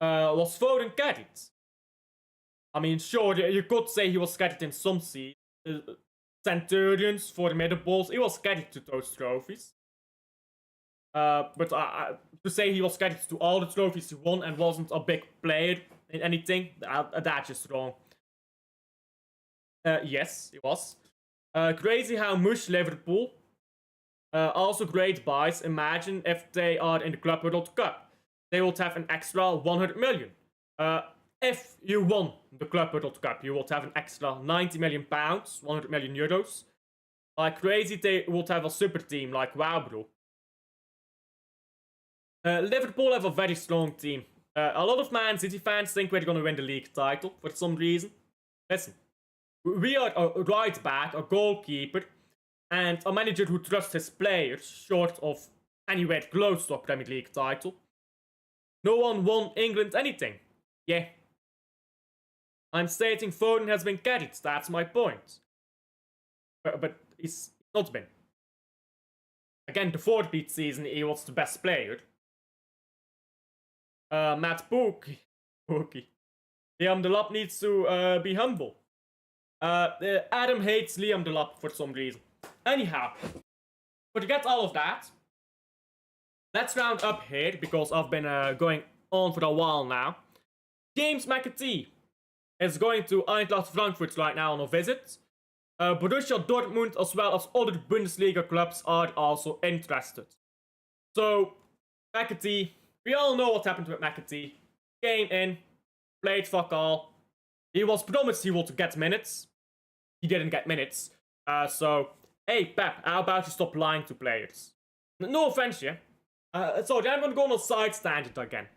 Was Foden carried? I mean, sure, you could say he was carried in some Centurions, for the middle balls. He was getting to those trophies. But to say he was getting to all the trophies he won and wasn't a big player in anything, that's just wrong. Yes, he was. Crazy how much Liverpool. Also great buys. Imagine if they are in the Club World Cup. They would have an extra 100 million. If you won the Club World Cup, you would have an extra 90 million pounds, 100 million euros. Like crazy, they would have a super team. Like, wow, bro. Liverpool have a very strong team. A lot of Man City fans think we're gonna win the league title for some reason. Listen, we are a right back, a goalkeeper, and a manager who trusts his players, short of anywhere close to a Premier League title. No one won England anything. Yeah. I'm stating Foden has been carried, that's my point. But he's not been. Again, the 4-beat season, he was the best player. Matt Pookie. Liam Delap needs to be humble. Adam hates Liam Delap for some reason. Anyhow, but to get all of that, let's round up here, because I've been going on for a while now. James McAtee is going to Eintracht Frankfurt right now on a visit. Borussia Dortmund as well as other Bundesliga clubs are also interested. So, McAtee, we all know what happened with McAtee. Came in, played fuck all. He was promised he would get minutes. He didn't get minutes. So, hey Pep, how about you stop lying to players? No offense, yeah? So I'm gonna go on a side tangent again.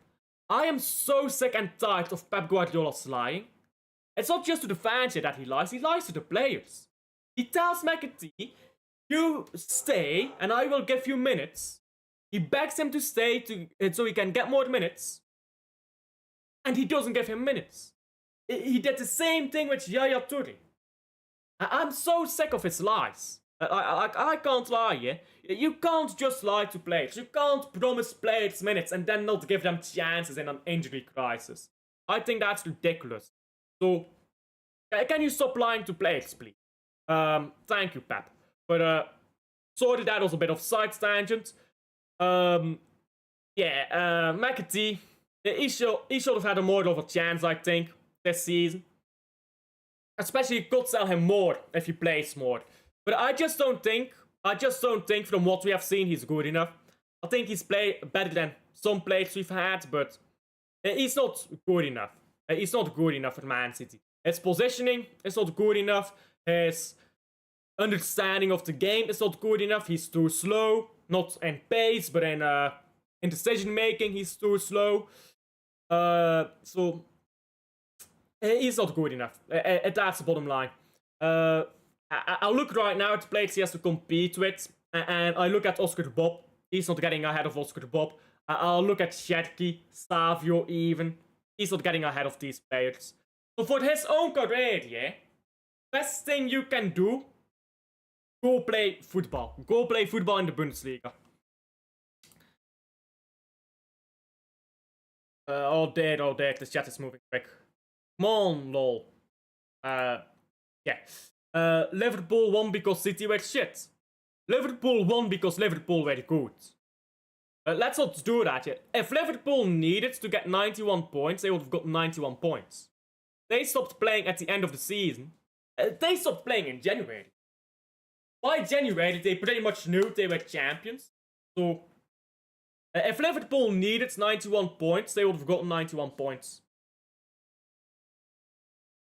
I am so sick and tired of Pep Guardiola's lying. It's not just to the fans here that he lies to the players. He tells McAtee, you stay and I will give you minutes. He begs him to stay so he can get more minutes. And he doesn't give him minutes. He did the same thing with Yaya Toure. I'm so sick of his lies. I can't lie, yeah? You can't just lie to players. You can't promise players minutes and then not give them chances in an injury crisis. I think that's ridiculous. So, can you stop lying to players, please? Thank you, Pep. But, sorry, that was a bit of side tangent. McAtee, he should have had a more of a chance, I think, this season. Especially, you could sell him more if he plays more. But I just don't think from what we have seen he's good enough. I think he's played better than some players we've had, but he's not good enough. He's not good enough for Man City. His positioning is not good enough. His understanding of the game is not good enough. He's too slow. Not in pace, but in decision making, he's too slow. So he's not good enough. That's the bottom line. I look right now at the players he has to compete with, and I look at Oscar Bob. He's not getting ahead of Oscar Bob. I'll look at Sherky, Savio even. He's not getting ahead of these players. So for his own career, yeah, best thing you can do, go play football. Go play football in the Bundesliga. Oh dear, the chat is moving quick. Come on, lol. Liverpool won because City were shit. Liverpool won because Liverpool were good. Let's not do that yet. If Liverpool needed to get 91 points, they would have got 91 points. They stopped playing at the end of the season. They stopped playing in January. By January, they pretty much knew they were champions. So, if Liverpool needed 91 points, they would have gotten 91 points.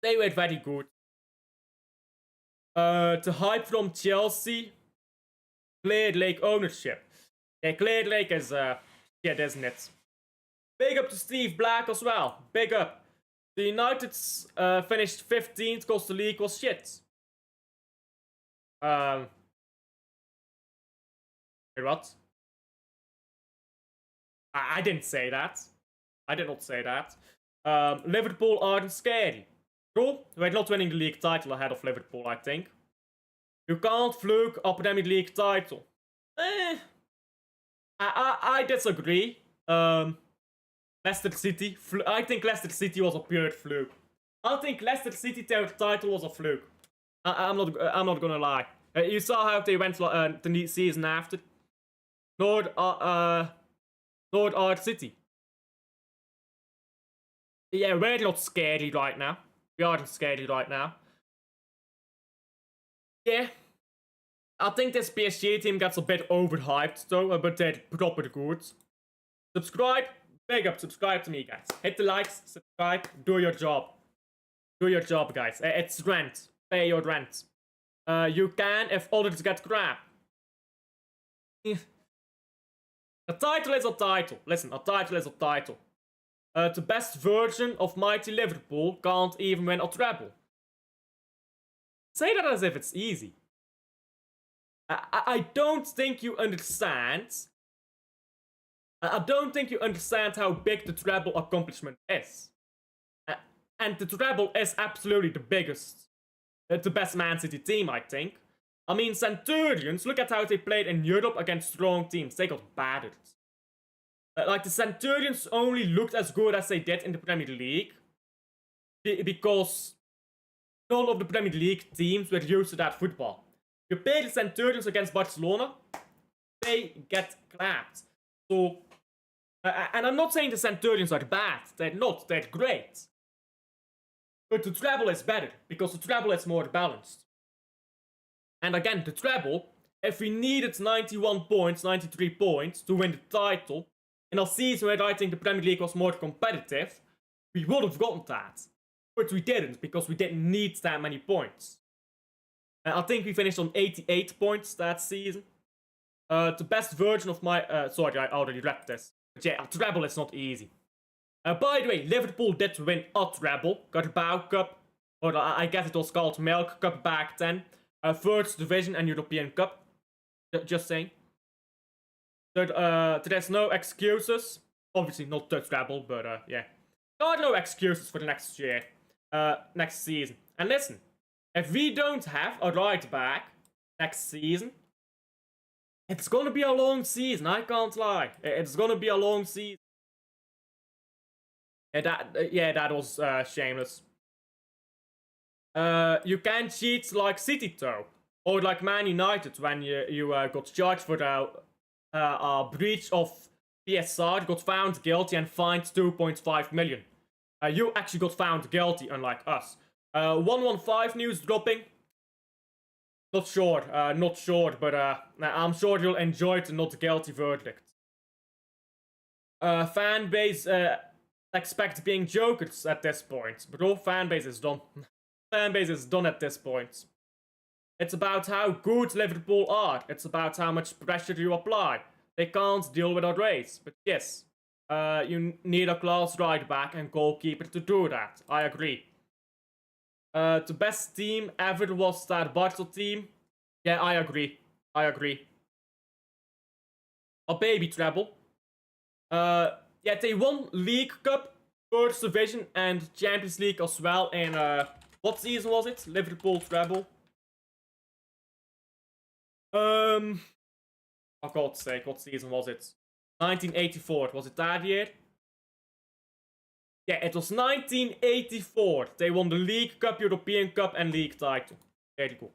They were very good. The hype from Chelsea. Clear Lake ownership. Yeah, Clear Lake is shit, isn't it? Big up to Steve Black as well. Big up. The United's finished 15th because the league was shit. What? I didn't say that. I did not say that. Liverpool aren't scary. True, we're not winning the league title ahead of Liverpool, I think. You can't fluke a Premier League title. I disagree. Leicester City. I think Leicester City was a pure fluke. I think Leicester City title was a fluke. I'm not gonna lie. You saw how they went the season after. North Art City. Yeah, we're not scary right now. We aren't scary right now. Yeah. I think this PSG team gets a bit overhyped though, but they're proper good. Subscribe. Big up, subscribe to me, guys. Hit the likes, subscribe, do your job. Do your job, guys. It's rent. Pay your rent. You can if others get crap. A title is a title. Listen, a title is a title. The best version of mighty Liverpool can't even win a treble. Say that as if it's easy. I don't think you understand. I don't think you understand how big the treble accomplishment is. And the treble is absolutely the biggest. The best Man City team, I think. I mean, Centurions, look at how they played in Europe against strong teams. They got battered. Like, the Centurions only looked as good as they did in the Premier League. Because none of the Premier League teams were used to that football. You play the Centurions against Barcelona, they get clapped. So, and I'm not saying the Centurions are bad. They're not. They're great. But the treble is better, because the treble is more balanced. And again, the treble, if we needed 91 points, 93 points to win the title, in a season where I think the Premier League was more competitive, we would have gotten that. But we didn't, because we didn't need that many points. And I think we finished on 88 points that season. The best version of my... sorry, I already read this. But yeah, a treble is not easy. By the way, Liverpool did win a treble. Carabao Cup, or I guess it was called Milk Cup back then. First Division and European Cup. Just saying. There's no excuses. Obviously not the treble, but yeah. Got no excuses for the next year. Next season. And listen, if we don't have a right back next season, it's gonna be a long season, I can't lie. It's gonna be a long season. That was shameless. You can cheat like City though, or like Man United when you got charged for the breach of PSR, got found guilty and fined 2.5 million. You actually got found guilty, unlike us. 115 news dropping. Not sure, but I'm sure you'll enjoy the not guilty verdict. Fan base expect being jokers at this point, but all fan base is done. Fan base is done at this point. It's about how good Liverpool are. It's about how much pressure you apply. They can't deal with our race, but yes, you need a class right back and goalkeeper to do that. I agree. The best team ever was that Barca team. Yeah, I agree. A baby treble. Yeah, they won League Cup, First Division, and Champions League as well in, what season was it? Liverpool treble. For God's sake, what season was it? 1984, was it that year? Yeah, it was 1984. They won the League Cup, European Cup, and League title. There you go.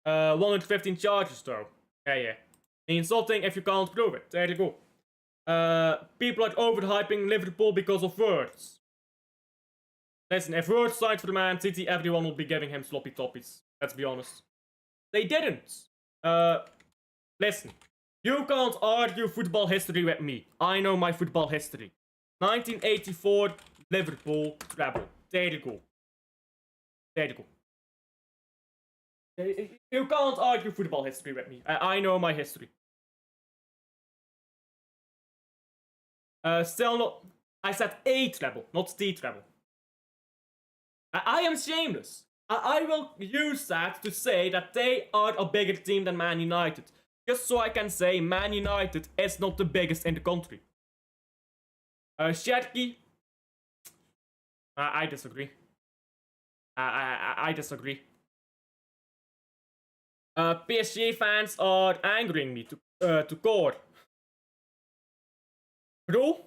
115 charges though. Yeah. Means nothing if you can't prove it. There you go. People are overhyping Liverpool because of words. Listen, if Words signed for the Man City, everyone will be giving him sloppy toppies. Let's be honest. They didn't. Listen. You can't argue football history with me. I know my football history. 1984, Liverpool treble. There you go. You can't argue football history with me. I know my history. Still not... I said a treble, not the treble. I am shameless. I will use that to say that they are a bigger team than Man United. Just so I can say Man United is not the biggest in the country. Sherky. I disagree. I disagree. PSG fans are angering me to core. Bro,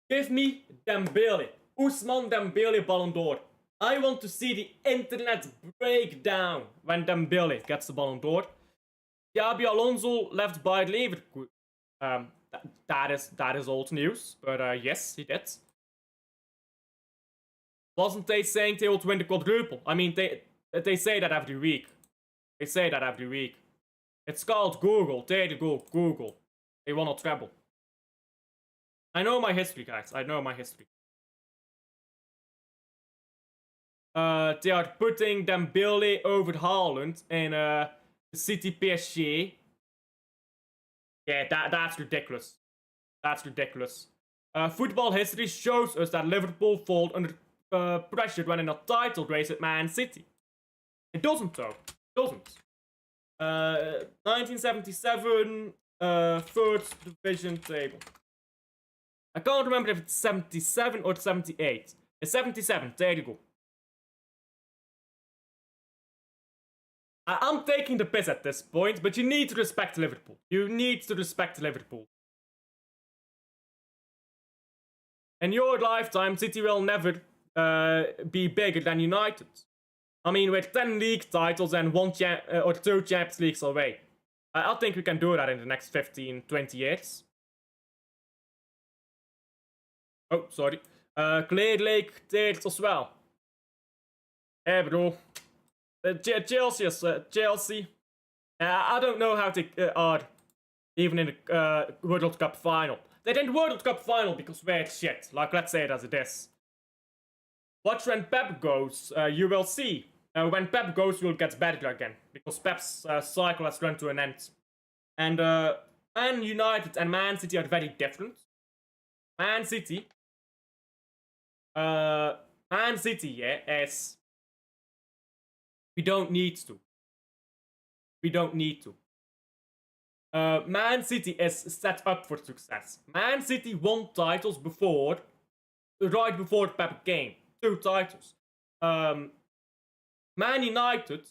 give me Dembele. Ousmane Dembele Ballon d'Or. I want to see the internet break down when Dembele gets the Ballon d'Or. Xabi Alonso left by Leverkusen. That is old news, but yes, he did. Wasn't they saying they would win the quadruple? I mean, they say that every week. They say that every week. It's called Google. There you go, Google. They won a treble. I know my history, guys. I know my history. They are putting Dembele over Haaland in the City PSG. Yeah, that's ridiculous. That's ridiculous. Football history shows us that Liverpool fall under pressure when in a title race at Man City. It doesn't though. It doesn't. 1977 first division table. I can't remember if it's 77 or 78. It's 77. There you go. I'm taking the piss at this point, but you need to respect Liverpool. You need to respect Liverpool. In your lifetime, City will never be bigger than United. I mean, with 10 league titles and 2 Champions Leagues away. I think we can do that in the next 15, 20 years. Oh, sorry. Clear Lake third as well. Hey, bro. Chelsea. I don't know how they are even in the World Cup final. They didn't World Cup final because we're shit. Like, let's say it as it is. Watch when Pep goes, you will see. When Pep goes, you'll get better again. Because Pep's cycle has run to an end. And Man United and Man City are very different. Man City, yeah, is... We don't need to. We don't need to. Man City is set up for success. Man City won titles before, right before Pep came. 2 titles. Man United,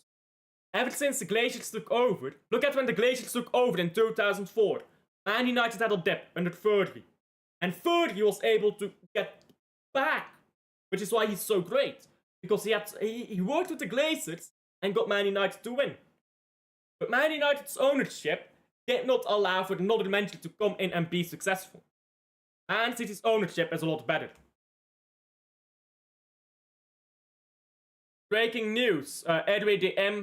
ever since the Glazers took over, look at when the Glazers took over in 2004. Man United had a dip under Fergie. And Fergie was able to get back, which is why he's so great. Because he worked with the Glazers and got Man United to win. But Man United's ownership did not allow for another manager to come in and be successful. Man City's ownership is a lot better. Breaking news, RODRYGO.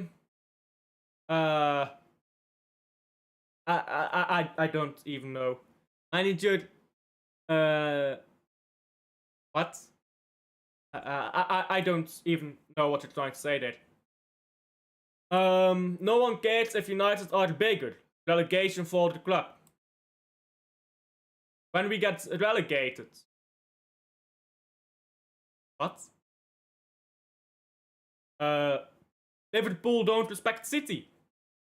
I don't even know. Manager, what? I don't even know what you're trying to say there. No one cares if United are bigger. Relegation for the club. When we get relegated. What? Liverpool don't respect City.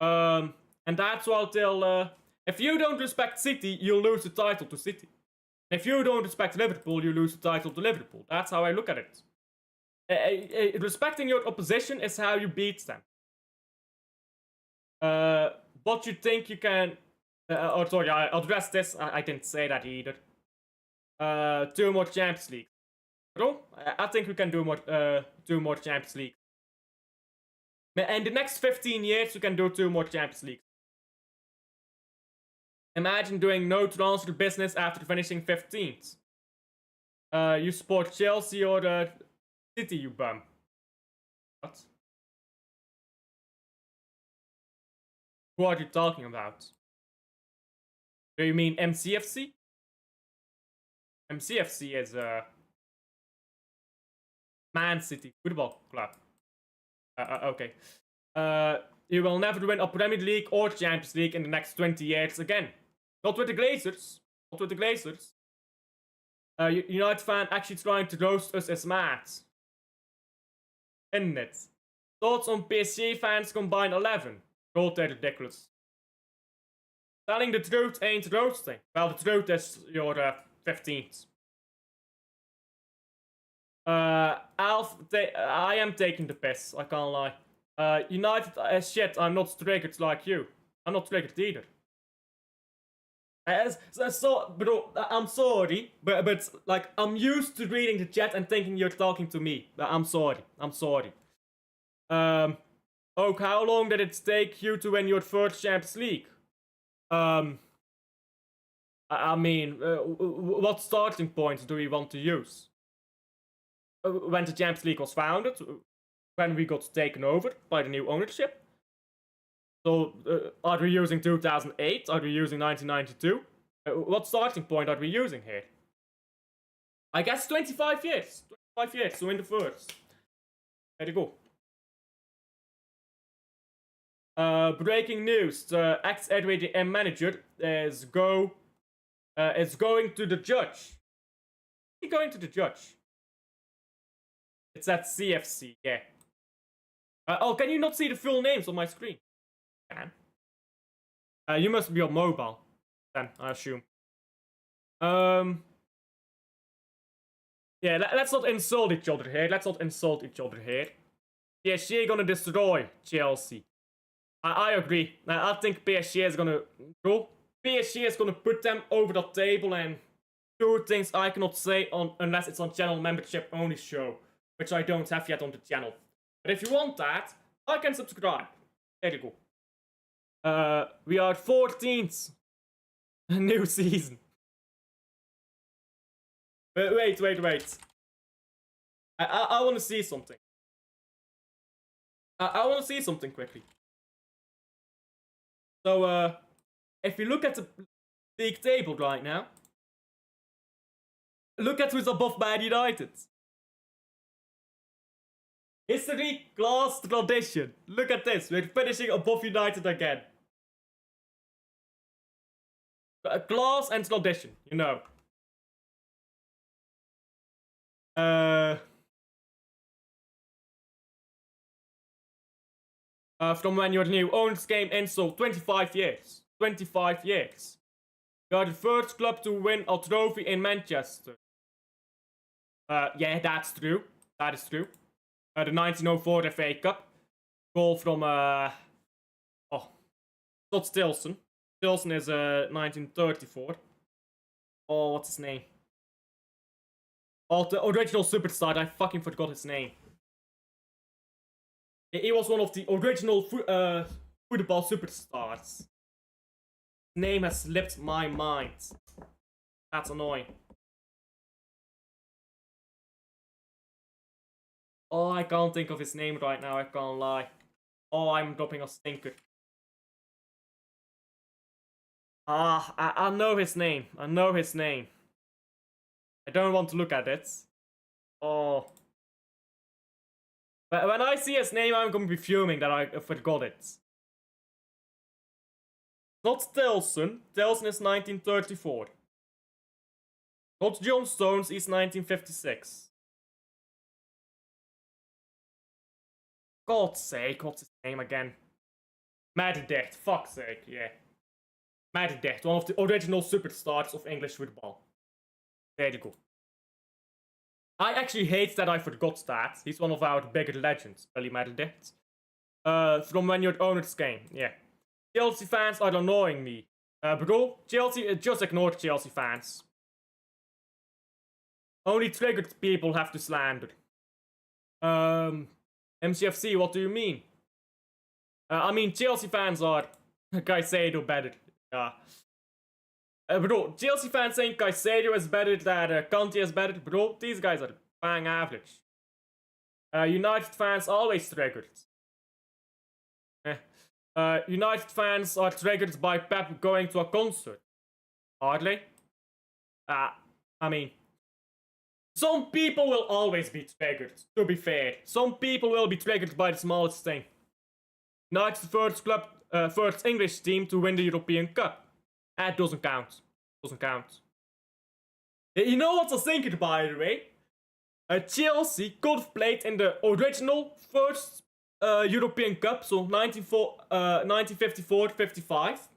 And that's why they'll... if you don't respect City, you'll lose the title to City. If you don't respect Liverpool, you lose the title to Liverpool. That's how I look at it. Respecting your opposition is how you beat them. What you think you can... sorry, I addressed this. I didn't say that either. 2 more Champions League. Bro, I think we can do more 2 more Champions League. In the next 15 years, we can do 2 more Champions League. Imagine doing no transfer business after finishing 15th. You support Chelsea or City, you bum. What? Who are you talking about? Do you mean MCFC? MCFC is Man City Football Club. Okay. You will never win a Premier League or Champions League in the next 20 years again. Not with the Glazers. Not with the Glazers. United fan actually trying to roast us as mad. Isn't it? Thoughts on PSG fans combined 11. Roll, they're ridiculous. Telling the truth ain't roasting. Well, the truth is your 15th. Alf, I am taking the piss, I can't lie. United as shit, I'm not triggered like you. I'm not triggered either. Bro, I'm sorry, but like I'm used to reading the chat and thinking you're talking to me. I'm sorry. I'm sorry. Oak, how long did it take you to win your first Champions League? I mean, what starting point do we want to use? When the Champions League was founded, when we got taken over by the new ownership. So, are we using 2008? Are we using 1992? What starting point are we using here? I guess 25 years. 25 years to win the first. There you go. Breaking news: the ex-RWDM manager is going to the judge. He's going to the judge. It's at CFC, yeah. Oh, can you not see the full names on my screen? Can. You must be on mobile, then, I assume. Yeah, let's not insult each other here. Let's not insult each other here. PSG gonna destroy Chelsea. I agree. I think PSG is gonna go. PSG is gonna put them over the table and do things I cannot say unless it's on channel membership only show, which I don't have yet on the channel. But if you want that, I can subscribe. There you go. We are 14th. New season. Wait. I want to see something. I want to see something quickly. So, if you look at the league table right now, look at who's above Man United. History, class, tradition. Look at this. We're finishing above United again. Class and tradition, you know. From when your new owners came in, so 25 years. 25 years. You are the first club to win a trophy in Manchester. Yeah, that's true. That is true. The 1904 FA Cup. Goal from, not Stilson. Stilson is 1934. Oh, what's his name? Oh, the original superstar. I fucking forgot his name. He was one of the original football superstars. His name has slipped my mind. That's annoying. Oh, I can't think of his name right now, I can't lie. Oh, I'm dropping a stinker. I know his name. I know his name. I don't want to look at it. Oh. But when I see his name, I'm gonna be fuming that I forgot it. Not Stilson. Stilson is 1934. Not John Stones, he's 1956. God's sake, what's his name again? McAtee, fuck's sake, yeah. McAtee, one of the original superstars of English football. There you go. I actually hate that I forgot that. He's one of our bigger legends, Billy McAtee. From when your owners came, yeah. Chelsea fans are annoying me. Bro, Chelsea, just ignore Chelsea fans. Only triggered people have to slander. MCFC, what do you mean? I mean, Chelsea fans are Caicedo better. Bro, Chelsea fans saying Caicedo is better, that Conte is better. Bro, these guys are bang average. United fans always triggered. United fans are triggered by Pep going to a concert. Hardly. I mean, some people will always be triggered, to be fair. Some people will be triggered by the smallest thing. United's first English team to win the European Cup. That doesn't count. Doesn't count. You know what's a thinker, by the way? Chelsea could have played in the original first European Cup, so 1954-55.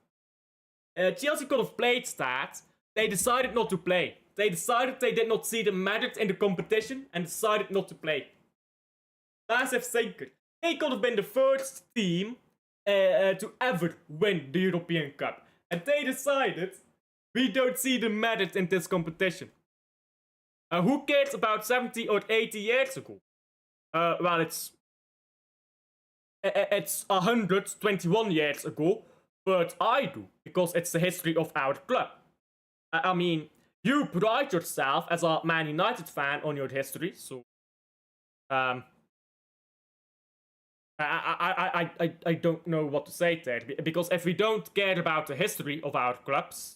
Chelsea could have played that. They decided not to play. They decided they did not see the merit in the competition and decided not to play. Massive thinker. They could have been the first team to ever win the European Cup. And they decided We don't see the merit in this competition. Who cares about 70 or 80 years ago? Well, it's 121 years ago, but I do, because it's the history of our club. I mean, you pride yourself as a Man United fan on your history, so I don't know what to say there, because if we don't care about the history of our clubs,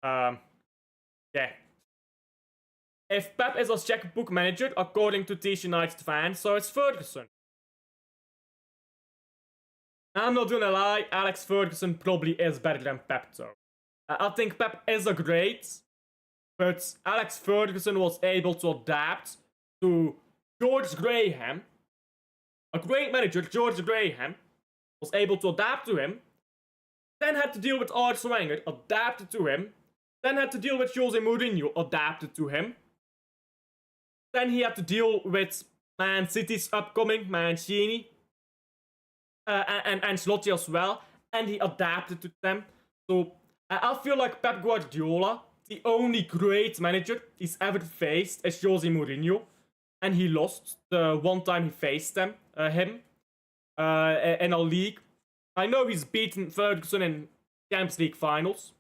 yeah. If Pep is a checkbook manager, according to these United fans, so it's Ferguson. I'm not gonna lie, Alex Ferguson probably is better than Pep though. I think Pep is a great, but Alex Ferguson was able to adapt to George Graham. A great manager, George Graham, was able to adapt to him, then had to deal with Arsene Wenger, adapted to him, then had to deal with Jose Mourinho, adapted to him. Then he had to deal with Man City's upcoming Mancini, and Ancelotti as well, and he adapted to them. So I feel like Pep Guardiola, the only great manager he's ever faced is Jose Mourinho, and he lost the one time he faced him in a league. I know he's beaten Ferguson in Champions League finals,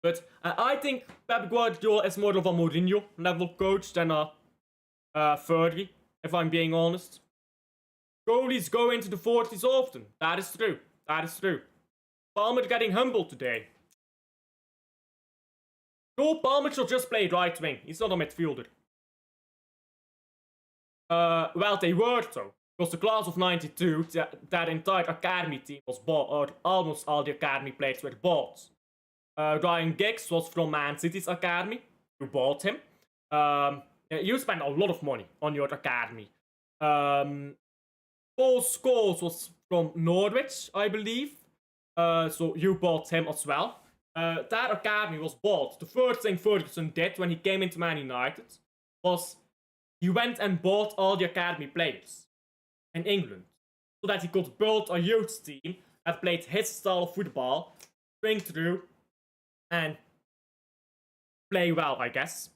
but I think Pep Guardiola is more of a Mourinho level coach than a Fergie, if I'm being honest. Goalies go into the 40s often. That is true. That is true. Palmer getting humble today. No, Palmer should just play right wing. He's not a midfielder. Well, they were though. Because the class of 92, that entire academy team was bought, or almost all the academy players were bought. Ryan Giggs was from Man City's academy. You bought him. You spent a lot of money on your academy. Paul Scholes was from Norwich, I believe. So you bought him as well. That academy was bought. The first thing Ferguson did when he came into Man United was he went and bought all the academy players in England so that he could build a youth team that played his style of football, bring through, and play well, I guess.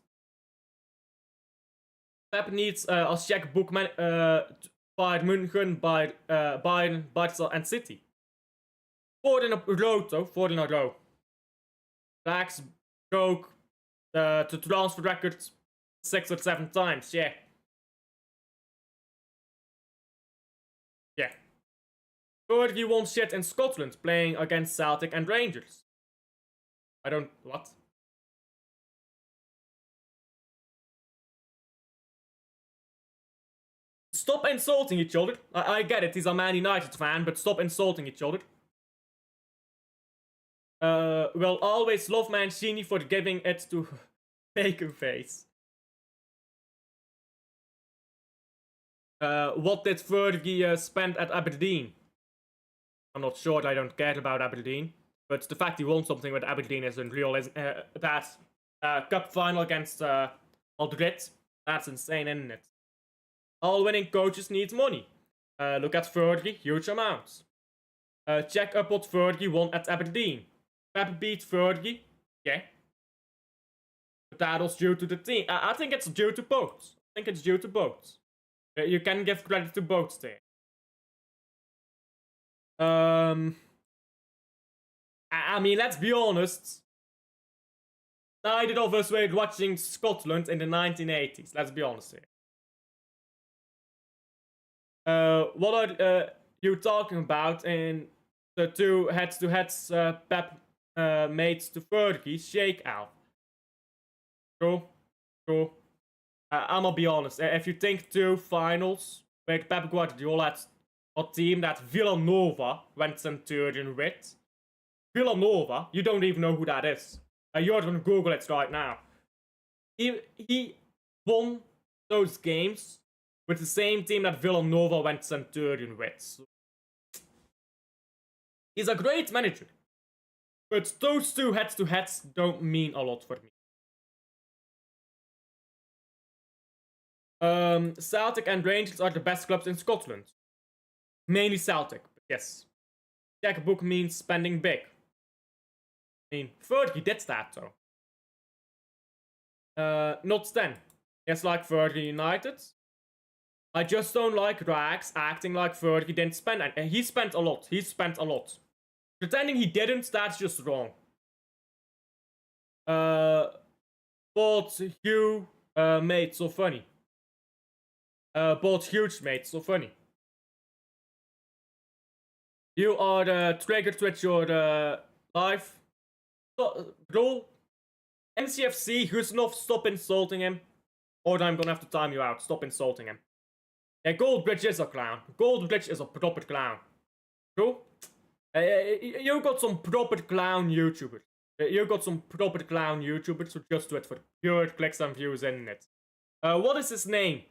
Pep needs a checkbook Bayern München, Bayern, Barca, and City. 4 in a row, though. 4 in a row. Dax broke the transfer record 6 or 7 times, yeah. Yeah. Fergie won shit in Scotland playing against Celtic and Rangers. What? Stop insulting each other. I get it, he's a Man United fan, but stop insulting each other. We'll always love Mancini for giving it to Baconface. What did Fergie spend at Aberdeen? I'm not sure, I don't care about Aberdeen. But the fact he won something with Aberdeen is unreal. That cup final against Madrid, that's insane, isn't it? All winning coaches need money. Look at Fergie, huge amounts. Check up what Fergie won at Aberdeen. Pep beat Fergie, yeah. But that was due to the team. I think it's due to both. You can give credit to both there. I mean, let's be honest. Neither of us were watching Scotland in the 1980s. Let's be honest here. What are you talking about in the 2 heads-to-heads Pep made to Fergie shake out? True. I'ma be honest. If you think 2 finals where Pep Guardiola had a team that Villanova went Centurion with. Villanova, you don't even know who that is. You're gonna Google it right now. He won those games with the same team that Villanova went Centurion with. So he's a great manager. But those 2 heads-to-heads don't mean a lot for me. Celtic and Rangers are the best clubs in Scotland. Mainly Celtic, but yes. Checkbook means spending big. I mean, Fergie did that though. Not 10. It's like Fergie United. I just don't like Rags acting like Fergie didn't spend, and he spent a lot. He spent a lot. Pretending he didn't, that's just wrong. But Hugh made so funny. But huge made so funny. You are triggered with your life. So, bro, MCFC, Husnov, stop insulting him. Or I'm gonna have to time you out. Stop insulting him. Yeah, Goldbridge is a clown. Goldbridge is a proper clown. Bro, you got some proper clown YouTubers. You got some proper clown YouTubers who just do it for pure clicks and views, isn't it? What is his name?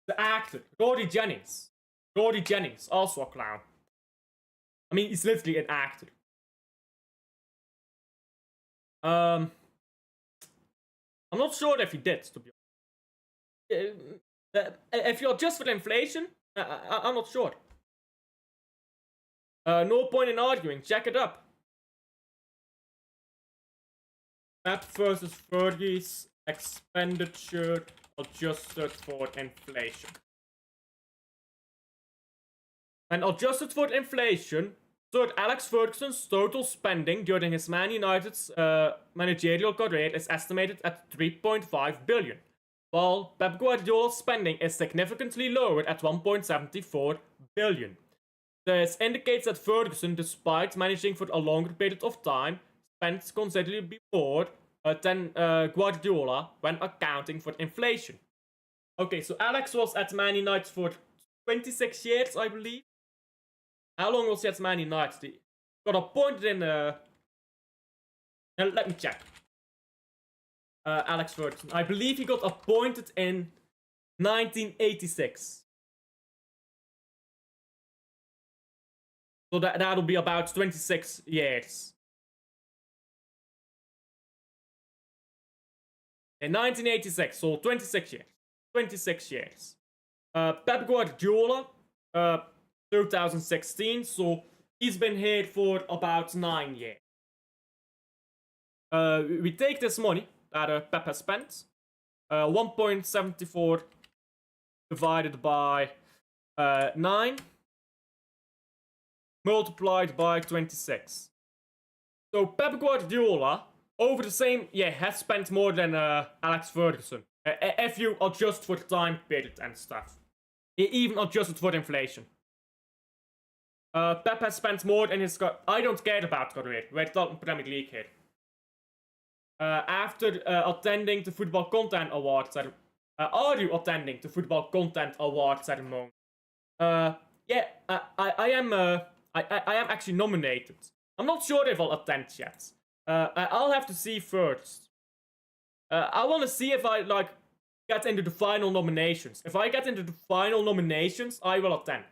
The actor, Roddy Jennings. Roddy Jennings, also a clown. I mean, he's literally an actor. I'm not sure if he did, to be honest. If you're just for inflation, I'm not sure. No point in arguing. Check it up. Pep versus Fergie's expenditure adjusted for inflation. And adjusted for inflation, Sir Alex Ferguson's total spending during his Man United's managerial career is estimated at 3.5 billion, while Pep Guardiola's spending is significantly lower at 1.74 billion. This indicates that Ferguson, despite managing for a longer period of time, spent considerably more than Guardiola when accounting for inflation. Okay, so Alex was at Man United for 26 years, I believe. How long was he at Man United? He got appointed in... let me check. Alex Ferguson. I believe he got appointed in 1986. So that'll be about 26 years. In 1986, so 26 years. 26 years. Pep Guardiola, 2016, so he's been here for about 9 years. We take this money that Pep has spent, 1.74 divided by 9, multiplied by 26. So Pep Guardiola, over the same year, has spent more than Alex Ferguson. If you adjust for time period and stuff. He even adjusted for inflation. Pep has spent more in his... I don't care about career. We're talking Premier League here. After attending the Football Content Awards... are you attending the Football Content Awards ceremony? Yeah, I am actually nominated. I'm not sure if I'll attend yet. I'll have to see first. I want to see if I, get into the final nominations. If I get into the final nominations, I will attend.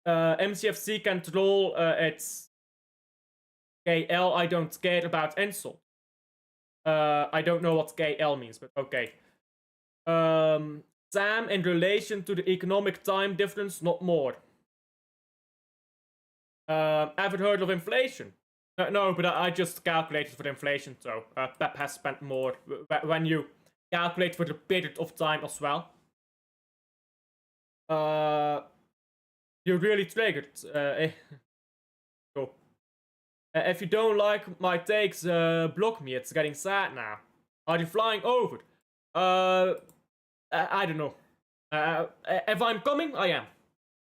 MCFC can troll its KL. I don't care about insult. I don't know what KL means, but okay. Sam, in relation to the economic time difference, not more. Ever heard of inflation? No, but I just calculated for inflation, so Pep has spent more when you calculate for the period of time as well. You're really triggered. Cool. If you don't like my takes, block me. It's getting sad now. Are you flying over? I don't know. If I'm coming, I am.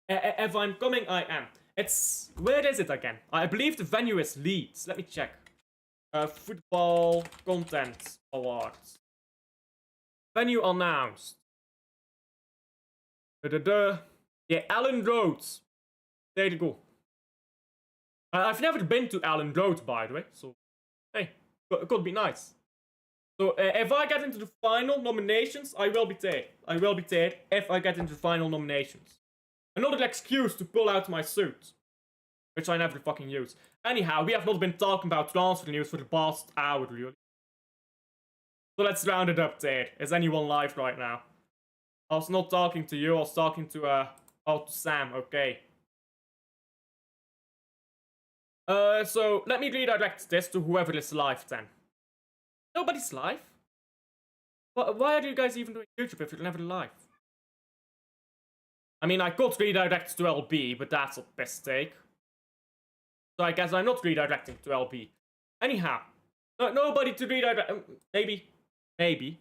If I'm coming, I am. It's... Where is it again? I believe the venue is Leeds. Let me check. Football Content Awards. Venue announced. Yeah, Allen Road. There you go. I've never been to Allen Road, by the way. So, hey, it could be nice. So, if I get into the final nominations, I will be there. I will be there if I get into the final nominations. Another excuse to pull out my suit. Which I never fucking use. Anyhow, we have not been talking about transfer news for the past hour, really. So let's round it up there. Is anyone live right now? I was not talking to you, I was talking to, to Sam, okay. So let me redirect this to whoever is live then. Nobody's live? Why are you guys even doing YouTube if you're never live? I mean, I could redirect to LB, but that's a mistake. So I guess I'm not redirecting to LB. Anyhow, nobody to redirect. Maybe.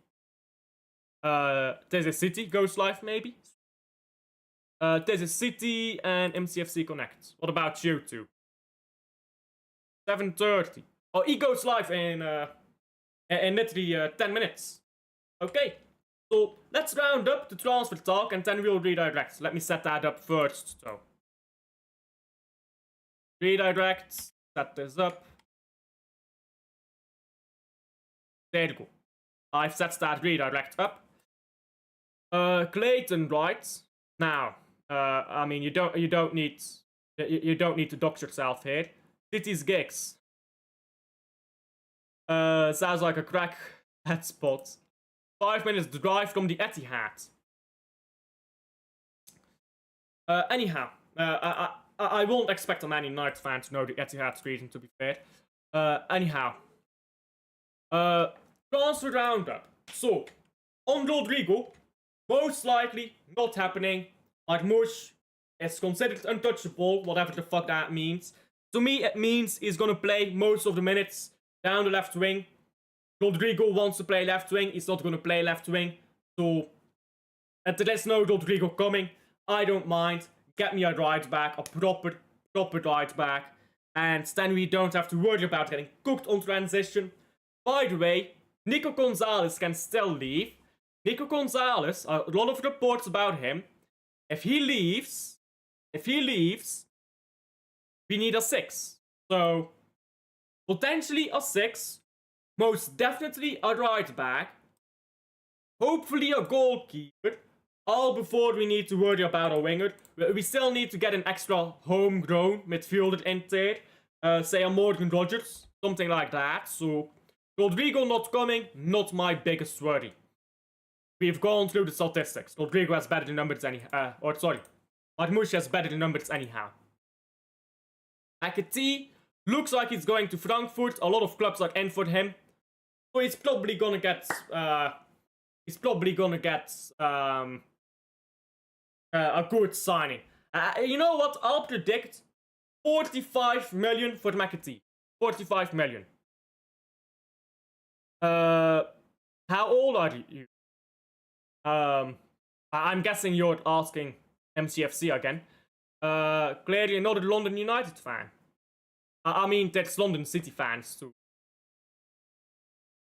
There's a city goes live, maybe. There's a city and MCFC Connect. What about you two? 7:30. Oh, he goes live in literally 10 minutes. Okay. So let's round up the transfer talk and then we'll redirect. Let me set that up first, so. Redirect, set this up. There you go. I've set that redirect up. Clayton writes. Now, I mean you don't need to dox yourself here. City's gigs. Sounds like a crack head spot. 5 minutes drive from the Etihad. Anyhow, I won't expect a Man United fan to know the Etihad region, to be fair. Anyhow. Transfer roundup. So, on Rodrygo, most likely not happening. Marmoush is considered untouchable, whatever the fuck that means. To me, it means he's gonna play most of the minutes down the left wing. Rodrygo wants to play left wing, he's not gonna play left wing. So, there is no Rodrygo coming. I don't mind. Get me a right back, a proper right back. And then we don't have to worry about getting cooked on transition. By the way, Nico Gonzalez can still leave. Nico Gonzalez, a lot of reports about him. If he leaves, we need a 6. So, potentially a 6. Most definitely a right back. Hopefully a goalkeeper. All before we need to worry about a winger. We still need to get an extra homegrown midfielder in there. Say a Morgan Rogers. Something like that. So, Rodrygo not coming, not my biggest worry. We've gone through the statistics. Rodrygo has better numbers anyhow. Marmoush has better numbers anyhow. McAtee looks like he's going to Frankfurt. A lot of clubs are in for him. So he's probably gonna get a good signing. You know what? I'll predict 45 million for McAtee. 45 million. How old are you? I'm guessing you're asking MCFC again. Clearly not a London United fan. I mean, there's London City fans too.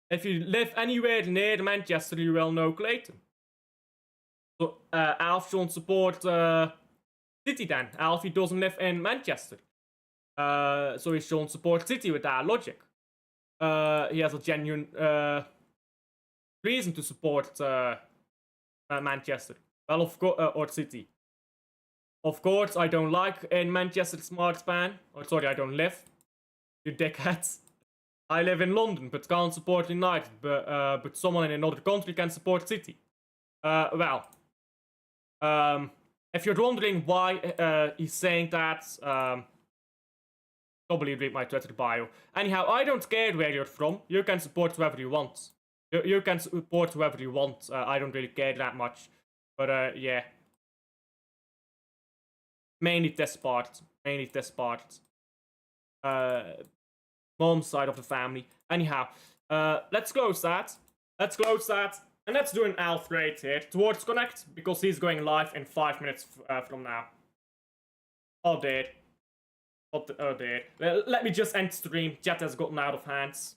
If you live anywhere near Manchester, you will know Clayton. So, Alf should support City then. Alfie doesn't live in Manchester. So he should support City with that logic. He has a genuine reason to support Manchester. Well, of course, or City. Of course, I don't like in Manchester smart fan. Or sorry, I don't live. You dickheads. I live in London, but can't support United. But someone in another country can support City. Well, if you're wondering why he's saying that, probably read my Twitter bio. Anyhow, I don't care where you're from. You can support whoever you want. You can support whoever you want. I don't really care that much. But yeah. Mainly this part. Mom's side of the family. Anyhow, let's close that. And let's do an Alf raid here towards Connect, because he's going live in 5 minutes from now. Oh dear. Oh dear. Let me just end stream. Chat has gotten out of hands.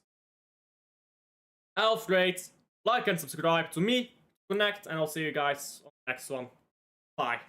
Alf raid. Like and subscribe to me, Connect, and I'll see you guys on the next one. Bye.